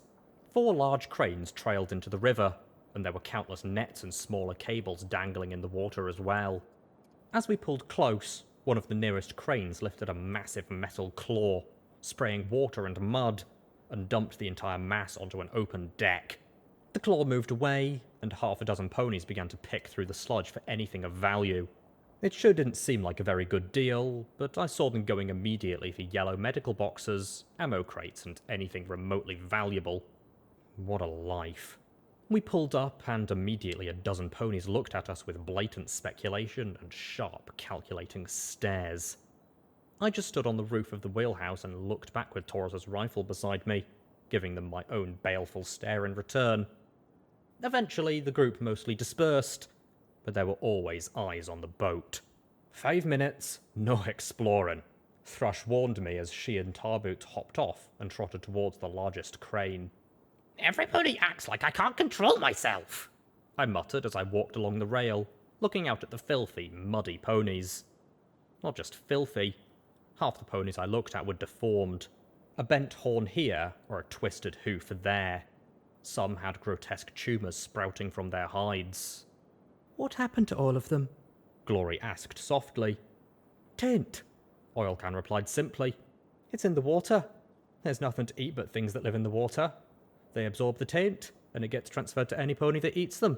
4 large cranes trailed into the river, and there were countless nets and smaller cables dangling in the water as well. As we pulled close, one of the nearest cranes lifted a massive metal claw, spraying water and mud, and dumped the entire mass onto an open deck. The claw moved away, and half a dozen ponies began to pick through the sludge for anything of value. It sure didn't seem like a very good deal, but I saw them going immediately for yellow medical boxes, ammo crates, and anything remotely valuable. What a life. We pulled up, and immediately a dozen ponies looked at us with blatant speculation and sharp, calculating stares. I just stood on the roof of the wheelhouse and looked back with Taurus's rifle beside me, giving them my own baleful stare in return. Eventually, the group mostly dispersed, but there were always eyes on the boat. 5 minutes, no exploring. Thrush warned me as she and Tarboot hopped off and trotted towards the largest crane. Everybody acts like I can't control myself. I muttered as I walked along the rail, looking out at the filthy, muddy ponies. Not just filthy. Half the ponies I looked at were deformed. A bent horn here, or a twisted hoof there. Some had grotesque tumours sprouting from their hides. What happened to all of them? Glory asked softly. Taint, Oilcan replied simply. It's in the water. There's nothing to eat but things that live in the water. They absorb the taint, and it gets transferred to any pony that eats them.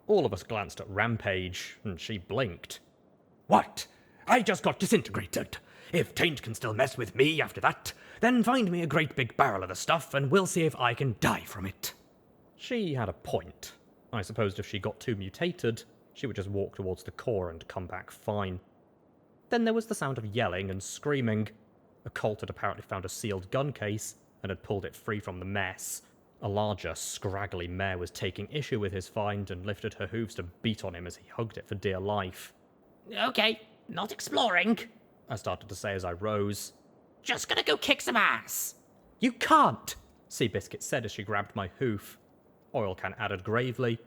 All of us glanced at Rampage, and she blinked. What? I just got disintegrated. If taint can still mess with me after that, then find me a great big barrel of the stuff, and we'll see if I can die from it. She had a point. I supposed if she got too mutated, she would just walk towards the core and come back fine. Then there was the sound of yelling and screaming. A Colt had apparently found a sealed gun case and had pulled it free from the mess. A larger, scraggly mare was taking issue with his find and lifted her hooves to beat on him as he hugged it for dear life. Okay, not exploring. I started to say as I rose. Just gonna go kick some ass. You can't, Seabiscuit said as she grabbed my hoof. Oilcan added gravely,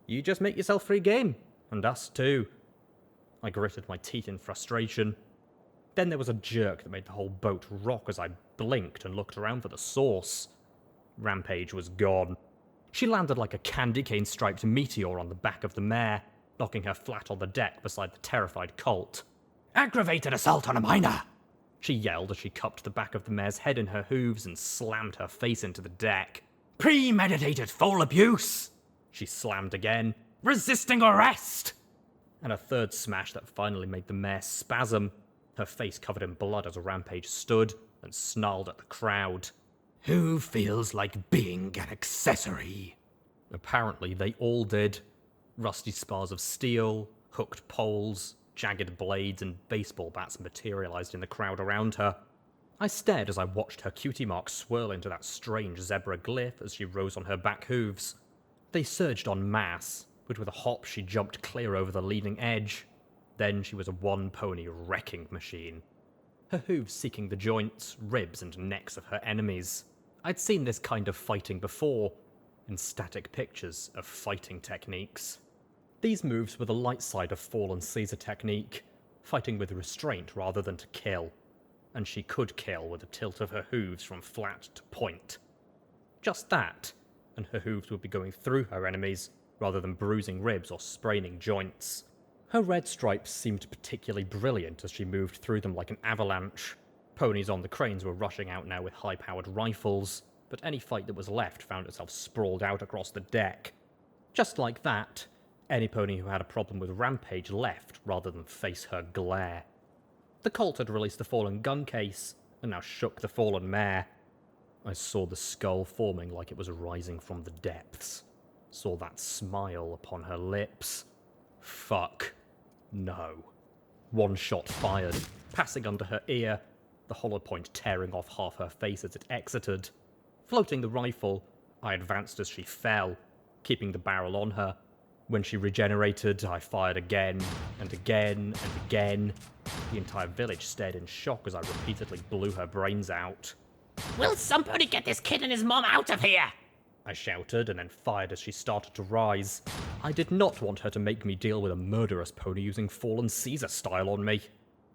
You just make yourself free game, and us too. I gritted my teeth in frustration. Then there was a jerk that made the whole boat rock as I blinked and looked around for the source. Rampage was gone. She landed like a candy cane-striped meteor on the back of the mare, knocking her flat on the deck beside the terrified Colt. Aggravated assault on a minor! She yelled as she cupped the back of the mare's head in her hooves and slammed her face into the deck. Premeditated foul abuse! She slammed again. Resisting arrest! And a third smash that finally made the mare spasm, her face covered in blood as Rampage stood and snarled at the crowd. Who feels like being an accessory? Apparently they all did. Rusty spars of steel, hooked poles, jagged blades, and baseball bats materialized in the crowd around her. I stared as I watched her cutie mark swirl into that strange zebra glyph as she rose on her back hooves. They surged en masse, but with a hop she jumped clear over the leading edge. Then she was a one-pony wrecking machine. Her hooves seeking the joints, ribs, and necks of her enemies. I'd seen this kind of fighting before, in static pictures of fighting techniques. These moves were the light side of Fallen Caesar technique, fighting with restraint rather than to kill. And she could kill with a tilt of her hooves from flat to point. Just that, and her hooves would be going through her enemies, rather than bruising ribs or spraining joints. Her red stripes seemed particularly brilliant as she moved through them like an avalanche. Ponies on the cranes were rushing out now with high-powered rifles, but any fight that was left found itself sprawled out across the deck. Just like that, any pony who had a problem with Rampage left rather than face her glare. The colt had released the fallen gun case, and now shook the fallen mare. I saw the skull forming like it was rising from the depths. Saw that smile upon her lips. Fuck. No. One shot fired, passing under her ear, the hollow point tearing off half her face as it exited. Floating the rifle, I advanced as she fell, keeping the barrel on her. When she regenerated, I fired again, and again, and again. The entire village stared in shock as I repeatedly blew her brains out. Will somebody get this kid and his mom out of here? I shouted, and then fired as she started to rise. I did not want her to make me deal with a murderous pony using Fallen Caesar style on me.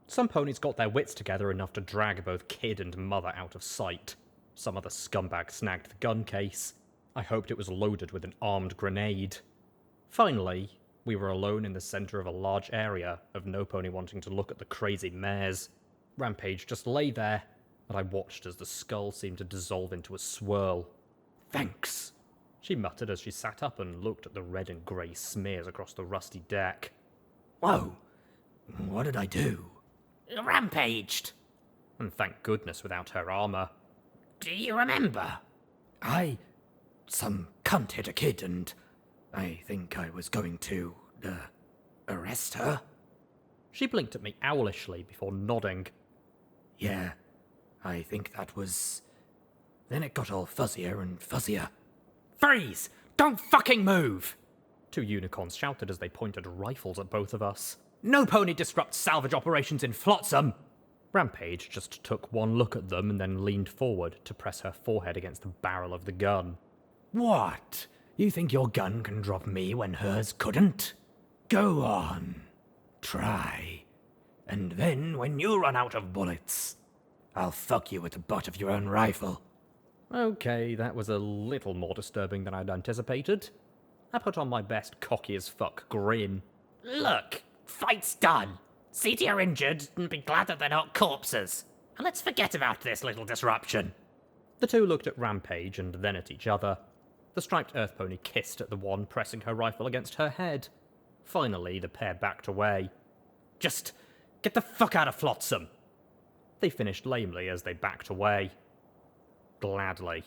Some ponies got their wits together enough to drag both kid and mother out of sight. Some other scumbag snagged the gun case. I hoped it was loaded with an armed grenade. Finally, we were alone in the center of a large area of no pony wanting to look at the crazy mares. Rampage just lay there, and I watched as the skull seemed to dissolve into a swirl. "Thanks," she muttered as she sat up and looked at the red and grey smears across the rusty deck. Whoa, what did I do? Rampaged. And thank goodness without her armor. Do you remember? Some cunt hit a kid and I think I was going to, arrest her? She blinked at me owlishly before nodding. Yeah, I think that was... Then it got all fuzzier and fuzzier. Freeze! Don't fucking move! Two unicorns shouted as they pointed rifles at both of us. No pony disrupts salvage operations in Flotsam! Rampage just took one look at them and then leaned forward to press her forehead against the barrel of the gun. What? You think your gun can drop me when hers couldn't? Go on. Try. And then, when you run out of bullets, I'll fuck you with the butt of your own rifle. Okay, that was a little more disturbing than I'd anticipated. I put on my best cocky as fuck grin. Look, fight's done. See to you're injured and be glad that they're not corpses. And let's forget about this little disruption. The two looked at Rampage and then at each other. The striped earth pony kissed at the one pressing her rifle against her head. Finally, the pair backed away. Just get the fuck out of Flotsam. They finished lamely as they backed away. Gladly,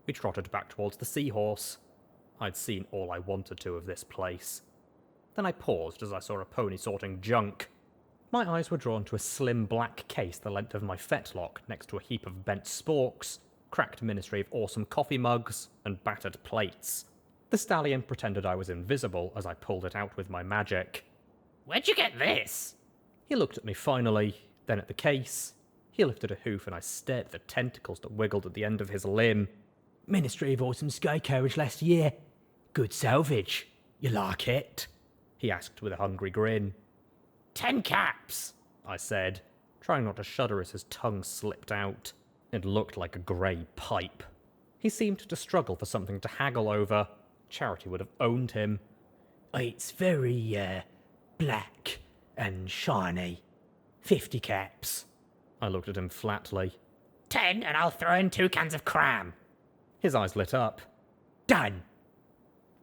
we trotted back towards the Seahorse. I'd seen all I wanted to of this place. Then I paused as I saw a pony sorting junk. My eyes were drawn to a slim black case the length of my fetlock next to a heap of bent sporks, cracked Ministry of Awesome coffee mugs, and battered plates. The stallion pretended I was invisible as I pulled it out with my magic. Where'd you get this? He looked at me finally, then at the case. He lifted a hoof and I stared at the tentacles that wiggled at the end of his limb. Ministry of Awesome Sky Carriage last year. Good salvage. You like it? He asked with a hungry grin. 10 caps, I said, trying not to shudder as his tongue slipped out. It looked like a grey pipe. He seemed to struggle for something to haggle over. Charity would have owned him. It's very, black and shiny. 50 caps. I looked at him flatly. 10 and I'll throw in 2 cans of cram. His eyes lit up. Done.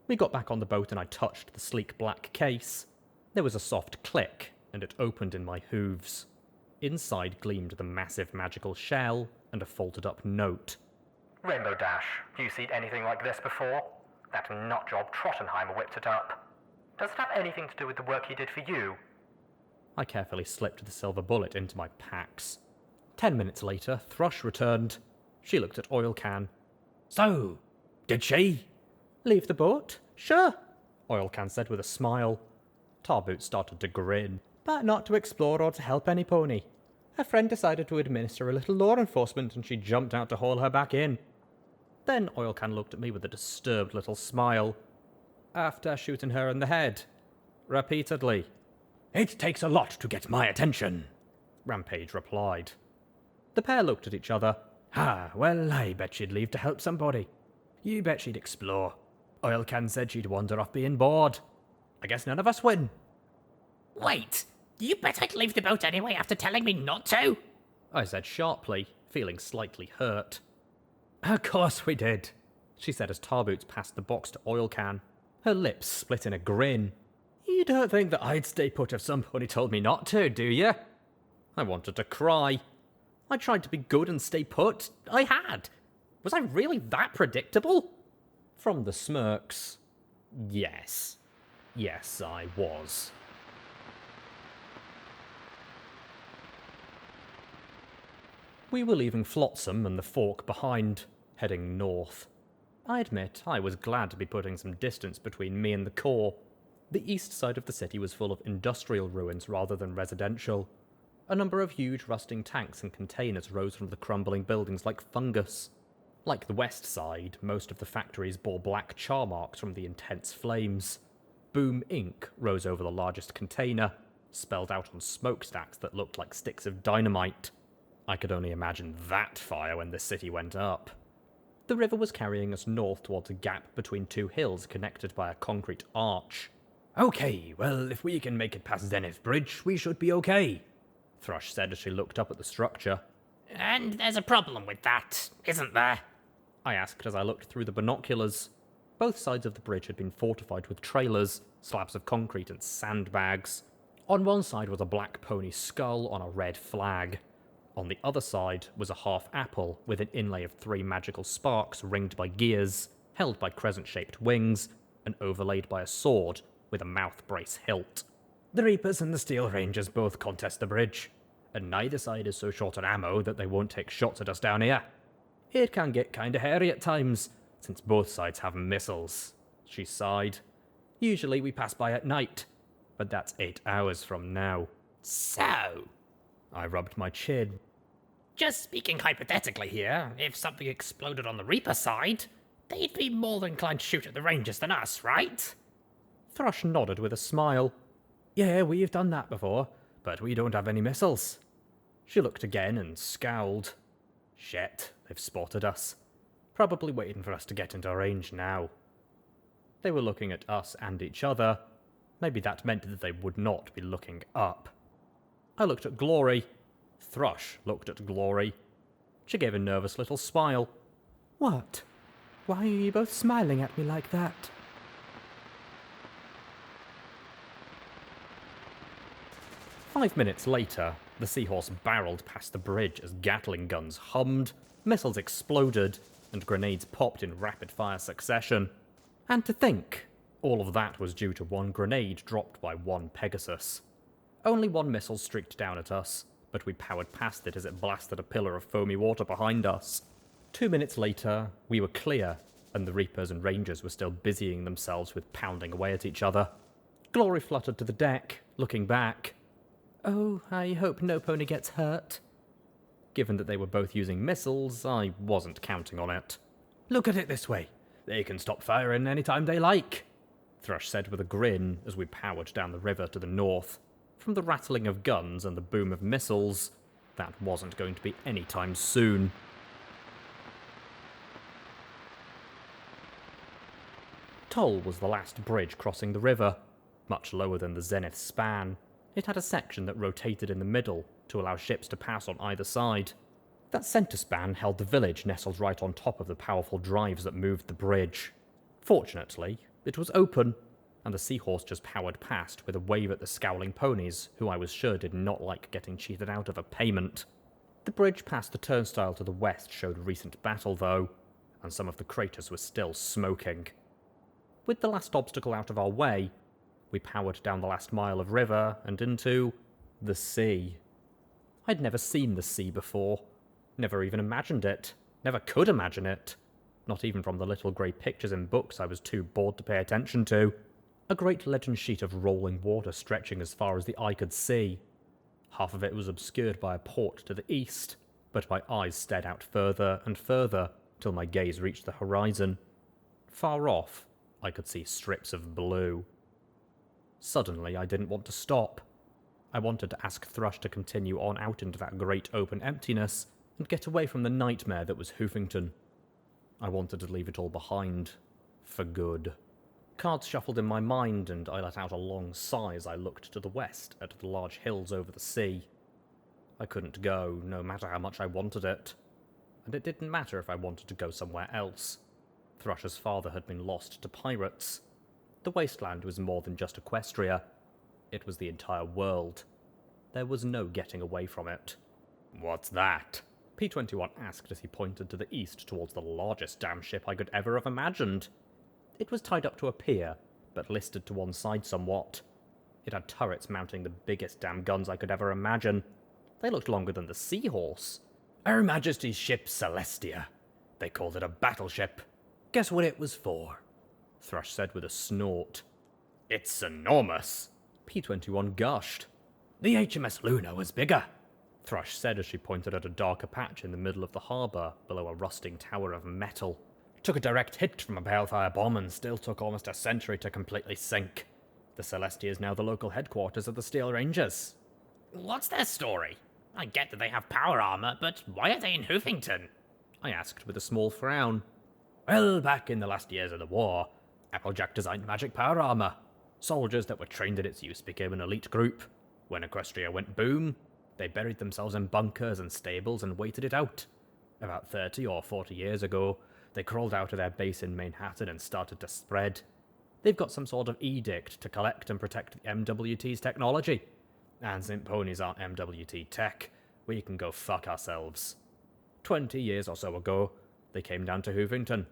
We got back on the boat and I touched the sleek black case. There was a soft click, and it opened in my hooves. Inside gleamed the massive magical shell and a folded up note. Rainbow Dash, you seen anything like this before? That nutjob Trottenheimer whipped it up. Does it have anything to do with the work he did for you? I carefully slipped the silver bullet into my packs. 10 minutes later, Thrush returned. She looked at Oil Can. So, did she? Leave the boat? Sure, Oil Can said with a smile. Tarboot started to grin, but not to explore or to help any pony. Her friend decided to administer a little law enforcement and she jumped out to haul her back in. Then Oil Can looked at me with a disturbed little smile. After shooting her in the head. Repeatedly. It takes a lot to get my attention, Rampage replied. The pair looked at each other. Well, I bet she'd leave to help somebody. You bet she'd explore. Oilcan said she'd wander off being bored. I guess none of us win. Wait, you bet I'd leave the boat anyway after telling me not to? I said sharply, feeling slightly hurt. Of course we did. She said as Tarboots passed the box to Oilcan. Her lips split in a grin. You don't think that I'd stay put if somebody told me not to, do you? I wanted to cry. I tried to be good and stay put. I had. Was I really that predictable? From the smirks, yes. Yes, I was. We were leaving Flotsam and the Fork behind, heading north. I admit I was glad to be putting some distance between me and the core. The east side of the city was full of industrial ruins rather than residential. A number of huge rusting tanks and containers rose from the crumbling buildings like fungus. Like the west side, most of the factories bore black char marks from the intense flames. Boom Inc. rose over the largest container, spelled out on smokestacks that looked like sticks of dynamite. I could only imagine that fire when the city went up. The river was carrying us north towards a gap between two hills connected by a concrete arch. Okay, well, if we can make it past Zenith Bridge, we should be okay, Thrush said as she looked up at the structure. And there's a problem with that, isn't there? I asked as I looked through the binoculars. Both sides of the bridge had been fortified with trailers, slabs of concrete and sandbags. On one side was a black pony skull on a red flag. On the other side was a half apple with an inlay of 3 magical sparks ringed by gears, held by crescent-shaped wings, and overlaid by a sword with a mouth brace hilt. The Reapers and the Steel Rangers both contest the bridge, and neither side is so short on ammo that they won't take shots at us down here. It can get kinda hairy at times, since both sides have missiles. She sighed. Usually we pass by at night, but that's 8 hours from now. So, I rubbed my chin. just speaking hypothetically here, if something exploded on the Reaper side, they'd be more than inclined to shoot at the Rangers than us, right? Thrush nodded with a smile. Yeah, we've done that before, but we don't have any missiles. She looked again and scowled. Shit, they've spotted us. Probably waiting for us to get into range now. They were looking at us and each other. Maybe that meant that they would not be looking up. I looked at Glory. Thrush looked at Glory. She gave a nervous little smile. What? Why are you both smiling at me like that? "5 minutes later, the Seahorse barreled past the bridge as Gatling guns hummed, missiles exploded, and grenades popped in rapid-fire succession. And to think, all of that was due to one grenade dropped by one Pegasus. Only one missile streaked down at us, but we powered past it as it blasted a pillar of foamy water behind us. 2 minutes later, we were clear, and the Reapers and Rangers were still busying themselves with pounding away at each other. Glory fluttered to the deck, looking back. Oh, I hope no pony gets hurt. Given that they were both using missiles, I wasn't counting on it. Look at it this way. They can stop firing any time they like, Thrush said with a grin as we powered down the river to the north. From the rattling of guns and the boom of missiles, that wasn't going to be any time soon. Toll was the last bridge crossing the river, much lower than the Zenith span. It had a section that rotated in the middle to allow ships to pass on either side. That centre span held the village nestled right on top of the powerful drives that moved the bridge. Fortunately, it was open, and the Seahorse just powered past with a wave at the scowling ponies, who I was sure did not like getting cheated out of a payment. The bridge past the turnstile to the west showed recent battle, though, and some of the craters were still smoking. With the last obstacle out of our way, we powered down the last mile of river and into the sea. I'd never seen the sea before, never even imagined it, never could imagine it, not even from the little grey pictures in books I was too bored to pay attention to. A great legend sheet of rolling water stretching as far as the eye could see. Half of it was obscured by a port to the east, but my eyes stared out further and further till my gaze reached the horizon. Far off, I could see strips of blue. Suddenly, I didn't want to stop. I wanted to ask Thrush to continue on out into that great open emptiness and get away from the nightmare that was Hoofington. I wanted to leave it all behind, For good. Cards shuffled in my mind, and I let out a long sigh as I looked to the west at the large hills over the sea. I couldn't go, no matter how much I wanted it. And it didn't matter if I wanted to go somewhere else. Thrush's father had been lost to pirates. The Wasteland was more than just Equestria. It was the entire world. There was no getting away from it. "What's that?" P21 asked as he pointed to the east towards the largest damn ship I could ever have imagined. It was tied up to a pier, but listed to one side somewhat. It had turrets mounting the biggest damn guns I could ever imagine. They looked longer than the Seahorse. Her Majesty's ship Celestia. They called it a battleship. Guess what it was for? Thrush said with a snort. It's enormous. P21 gushed. The HMS Luna was bigger. Thrush said as she pointed at a darker patch in the middle of the harbour below a rusting tower of metal. Took a direct hit from a balefire bomb and still took almost a century to completely sink. The Celestia is now the local headquarters of the Steel Rangers. What's their story? I get that they have power armor, but why are they in Hoofington? I asked with a small frown. Well, back in the last years of the war, Blackjack designed magic power armor. Soldiers that were trained in its use became an elite group. When Equestria went boom, they buried themselves in bunkers and stables and waited it out. About 30 or 40 years ago, they crawled out of their base in Manhattan and started to spread. They've got some sort of edict to collect and protect the MWT's technology. And since ponies aren't MWT tech, we can go fuck ourselves. 20 years or so ago, they came down to Hoofington.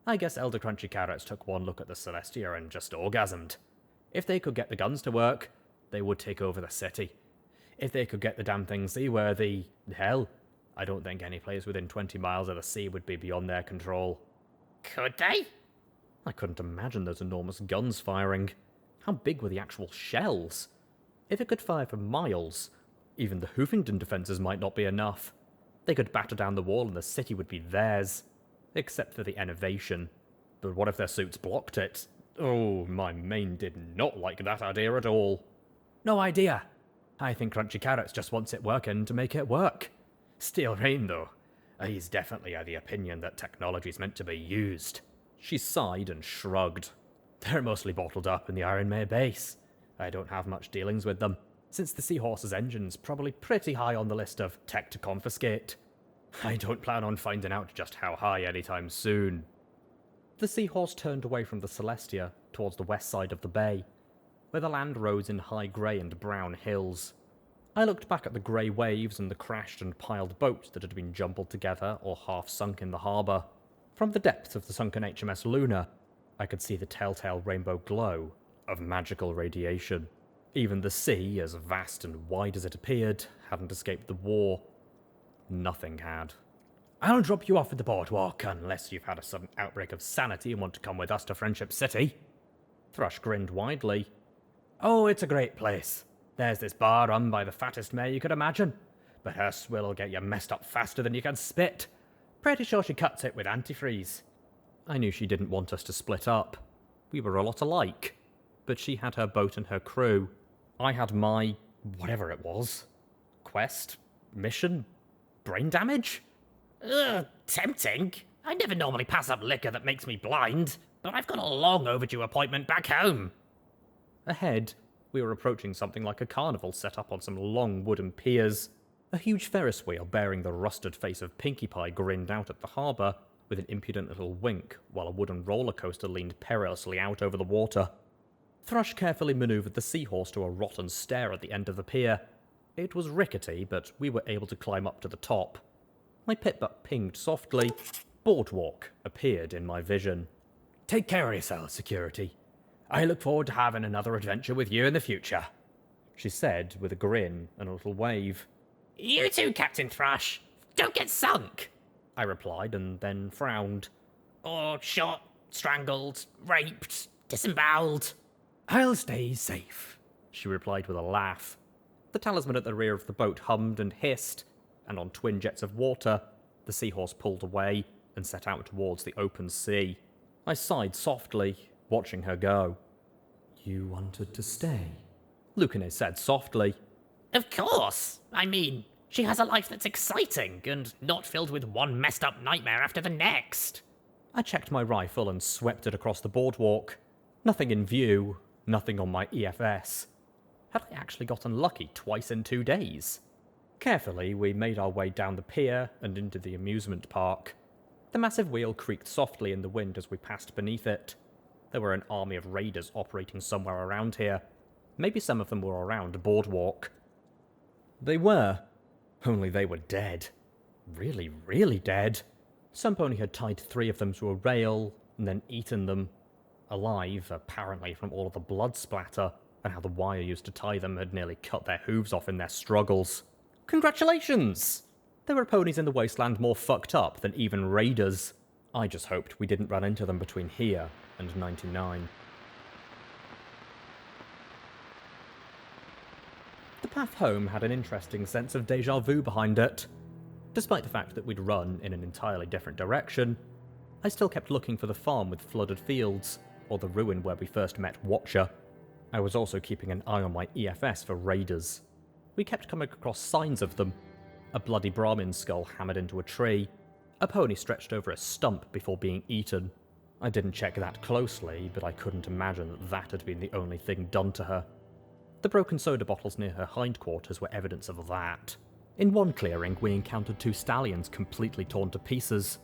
I guess Elder Crunchy Carrots took one look at the Celestia and just orgasmed. If they could get the guns to work, they would take over the city. If they could get the damn thing seaworthy, hell, I don't think any place within 20 miles of the sea would be beyond their control. Could they? I couldn't imagine those enormous guns firing. How big were the actual shells? If it could fire for miles, even the Hoofington defences might not be enough. They could batter down the wall and the city would be theirs. Except for the innovation. But what if their suits blocked it? Oh, my main did not like that idea at all. No idea. I think Crunchy Carrots just wants it working to make it work. Steel Rain, though, he's definitely of the opinion that technology's meant to be used. She sighed and shrugged. They're mostly bottled up in the Iron May base. I don't have much dealings with them, since the Seahorse's engine's probably pretty high on the list of tech to confiscate. I don't plan on finding out just how high anytime soon. The Seahorse turned away from the Celestia towards the west side of the bay, where the land rose in high grey and brown hills. I looked back at the grey waves and the crashed and piled boats that had been jumbled together or half sunk in the harbour. From the depths of the sunken HMS Luna, I could see the telltale rainbow glow of magical radiation. Even the sea, as vast and wide as it appeared, hadn't escaped the war. Nothing had. I'll drop you off at the boardwalk unless you've had a sudden outbreak of sanity and want to come with us to Friendship City. Thrush grinned widely. Oh, it's a great place. There's this bar run by the fattest mare you could imagine, but her swill'll get you messed up faster than you can spit. Pretty sure she cuts it with antifreeze. I knew she didn't want us to split up. We were a lot alike. But she had her boat and her crew. I had my... whatever it was. Quest? Mission? Brain damage? Ugh, tempting. I never normally pass up liquor that makes me blind, but I've got a long overdue appointment back home. Ahead, we were approaching something like a carnival set up on some long wooden piers. A huge Ferris wheel bearing the rusted face of Pinkie Pie grinned out at the harbour with an impudent little wink, while a wooden roller coaster leaned perilously out over the water. Thrush carefully manoeuvred the Seahorse to a rotten stair at the end of the pier. It was rickety, but we were able to climb up to the top. My pit-butt pinged softly. Boardwalk appeared in my vision. Take care of yourself, security. I look forward to having another adventure with you in the future, she said with a grin and a little wave. You too, Captain Thrush. Don't get sunk, I replied and then frowned. Or shot, strangled, raped, disemboweled. I'll stay safe, she replied with a laugh. The talisman at the rear of the boat hummed and hissed, and on twin jets of water, the Seahorse pulled away and set out towards the open sea. I sighed softly, watching her go. You wanted to stay? Lucane said softly. Of course. I mean, she has a life that's exciting and not filled with one messed up nightmare after the next. I checked my rifle and swept it across the boardwalk. Nothing in view, nothing on my EFS. Had I actually got unlucky twice in 2 days? Carefully, we made our way down the pier and into the amusement park. The massive wheel creaked softly in the wind as we passed beneath it. There were an army of raiders operating somewhere around here. Maybe some of them were around Boardwalk. They were. Only they were dead. Really, really dead. Some pony had tied 3 of them to a rail and then eaten them. Alive, apparently from all of the blood splatter, and how the wire used to tie them had nearly cut their hooves off in their struggles. Congratulations! There were ponies in the Wasteland more fucked up than even raiders. I just hoped we didn't run into them between here and 99. The path home had an interesting sense of déjà vu behind it. Despite the fact that we'd run in an entirely different direction, I still kept looking for the farm with flooded fields, or the ruin where we first met Watcher. I was also keeping an eye on my EFS for raiders. We kept coming across signs of them. A bloody Brahmin skull hammered into a tree, a pony stretched over a stump before being eaten. I didn't check that closely, but I couldn't imagine that that had been the only thing done to her. The broken soda bottles near her hindquarters were evidence of that. In one clearing, we encountered 2 stallions completely torn to pieces.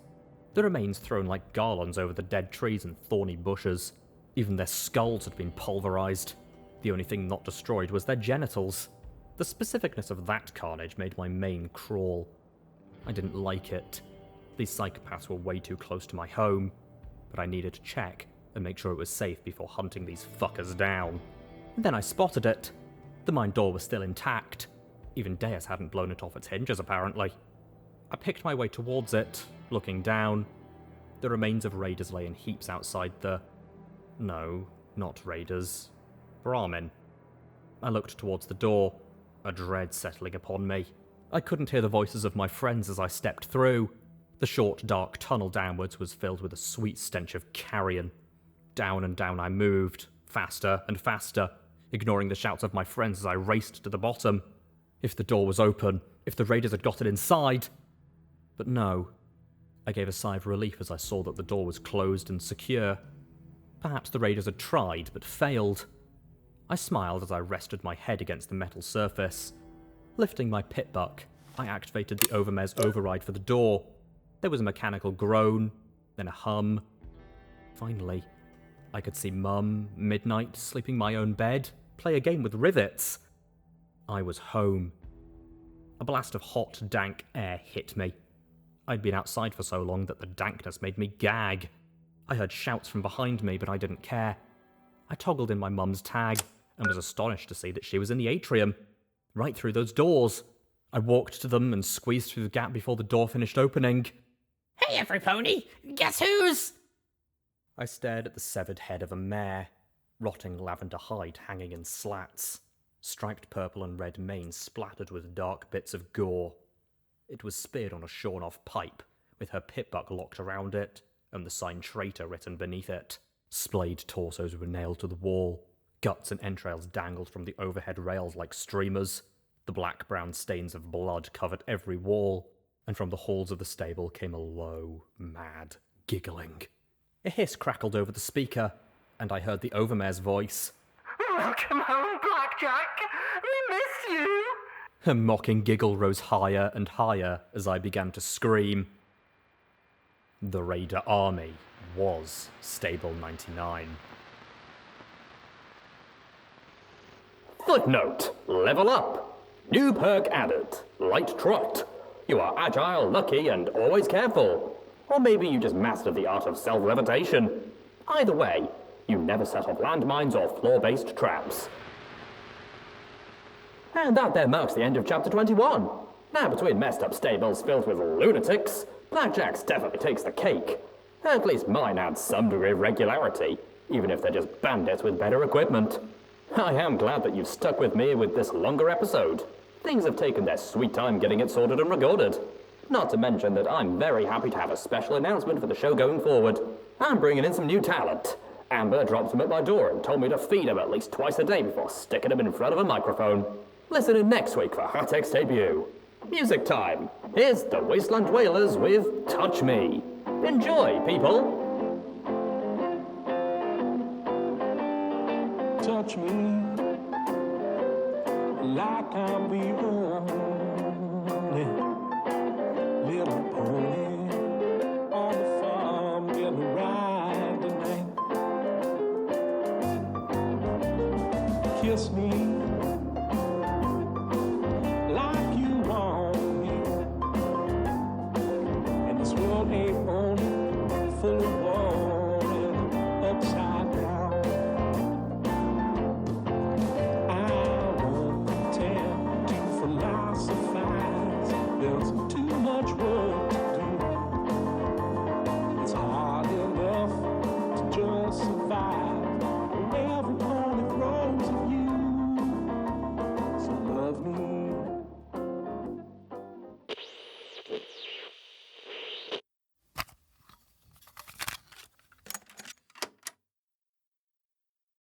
The remains thrown like garlands over the dead trees and thorny bushes. Even their skulls had been pulverized. The only thing not destroyed was their genitals. The specificness of that carnage made my mane crawl. I didn't like it. These psychopaths were way too close to my home, but I needed to check and make sure it was safe before hunting these fuckers down. And then I spotted it. The mine door was still intact. Even Deus hadn't blown it off its hinges, apparently. I picked my way towards it, looking down. The remains of raiders lay in heaps outside the... No, not raiders. Brahmin. I looked towards the door, a dread settling upon me. I couldn't hear the voices of my friends as I stepped through. The short, dark tunnel downwards was filled with a sweet stench of carrion. Down and down I moved, faster and faster, ignoring the shouts of my friends as I raced to the bottom. If the door was open, if the raiders had got it inside. But no. I gave a sigh of relief as I saw that the door was closed and secure. Perhaps the raiders had tried, but failed. I smiled as I rested my head against the metal surface. Lifting my pitbuck, I activated the Overmare's override for the door. There was a mechanical groan, then a hum. Finally, I could see Mum, Midnight, sleeping my own bed, play a game with rivets. I was home. A blast of hot, dank air hit me. I'd been outside for so long that the dankness made me gag. I heard shouts from behind me, but I didn't care. I toggled in my mum's tag and was astonished to see that she was in the atrium, right through those doors. I walked to them and squeezed through the gap before the door finished opening. Hey, every pony! Guess who's... I stared at the severed head of a mare, rotting lavender hide hanging in slats, striped purple and red mane splattered with dark bits of gore. It was speared on a shorn-off pipe, with her pitbuck locked around it, and the sign traitor written beneath it. Splayed torsos were nailed to the wall. Guts and entrails dangled from the overhead rails like streamers. The black-brown stains of blood covered every wall, and from the halls of the stable came a low, mad giggling. A hiss crackled over the speaker, and I heard the Overmare's voice. Welcome home, Blackjack! We miss you! A mocking giggle rose higher and higher as I began to scream. The Raider army was Stable 99. Footnote: level up. New perk added. Light trot. You are agile, lucky, and always careful. Or maybe you just mastered the art of self-levitation. Either way, you never set off landmines or floor-based traps. And that there marks the end of Chapter 21. Now, between messed up stables filled with lunatics, Blackjack's definitely takes the cake. At least mine adds some degree of regularity, even if they're just bandits with better equipment. I am glad that you've stuck with me with this longer episode. Things have taken their sweet time getting it sorted and recorded. Not to mention that I'm very happy to have a special announcement for the show going forward. I'm bringing in some new talent. Amber dropped him at my door and told me to feed him at least twice a day before sticking him in front of a microphone. Listen in next week for Hatek's debut. Music time. Here's the Wasteland Wailers with Touch Me. Enjoy, people! touch me like I'm the only little pony on the farm getting a ride tonight. Kiss me like you want me, and this world ain't only full of war and upside down. I won't pretend to philosophize. There's too much work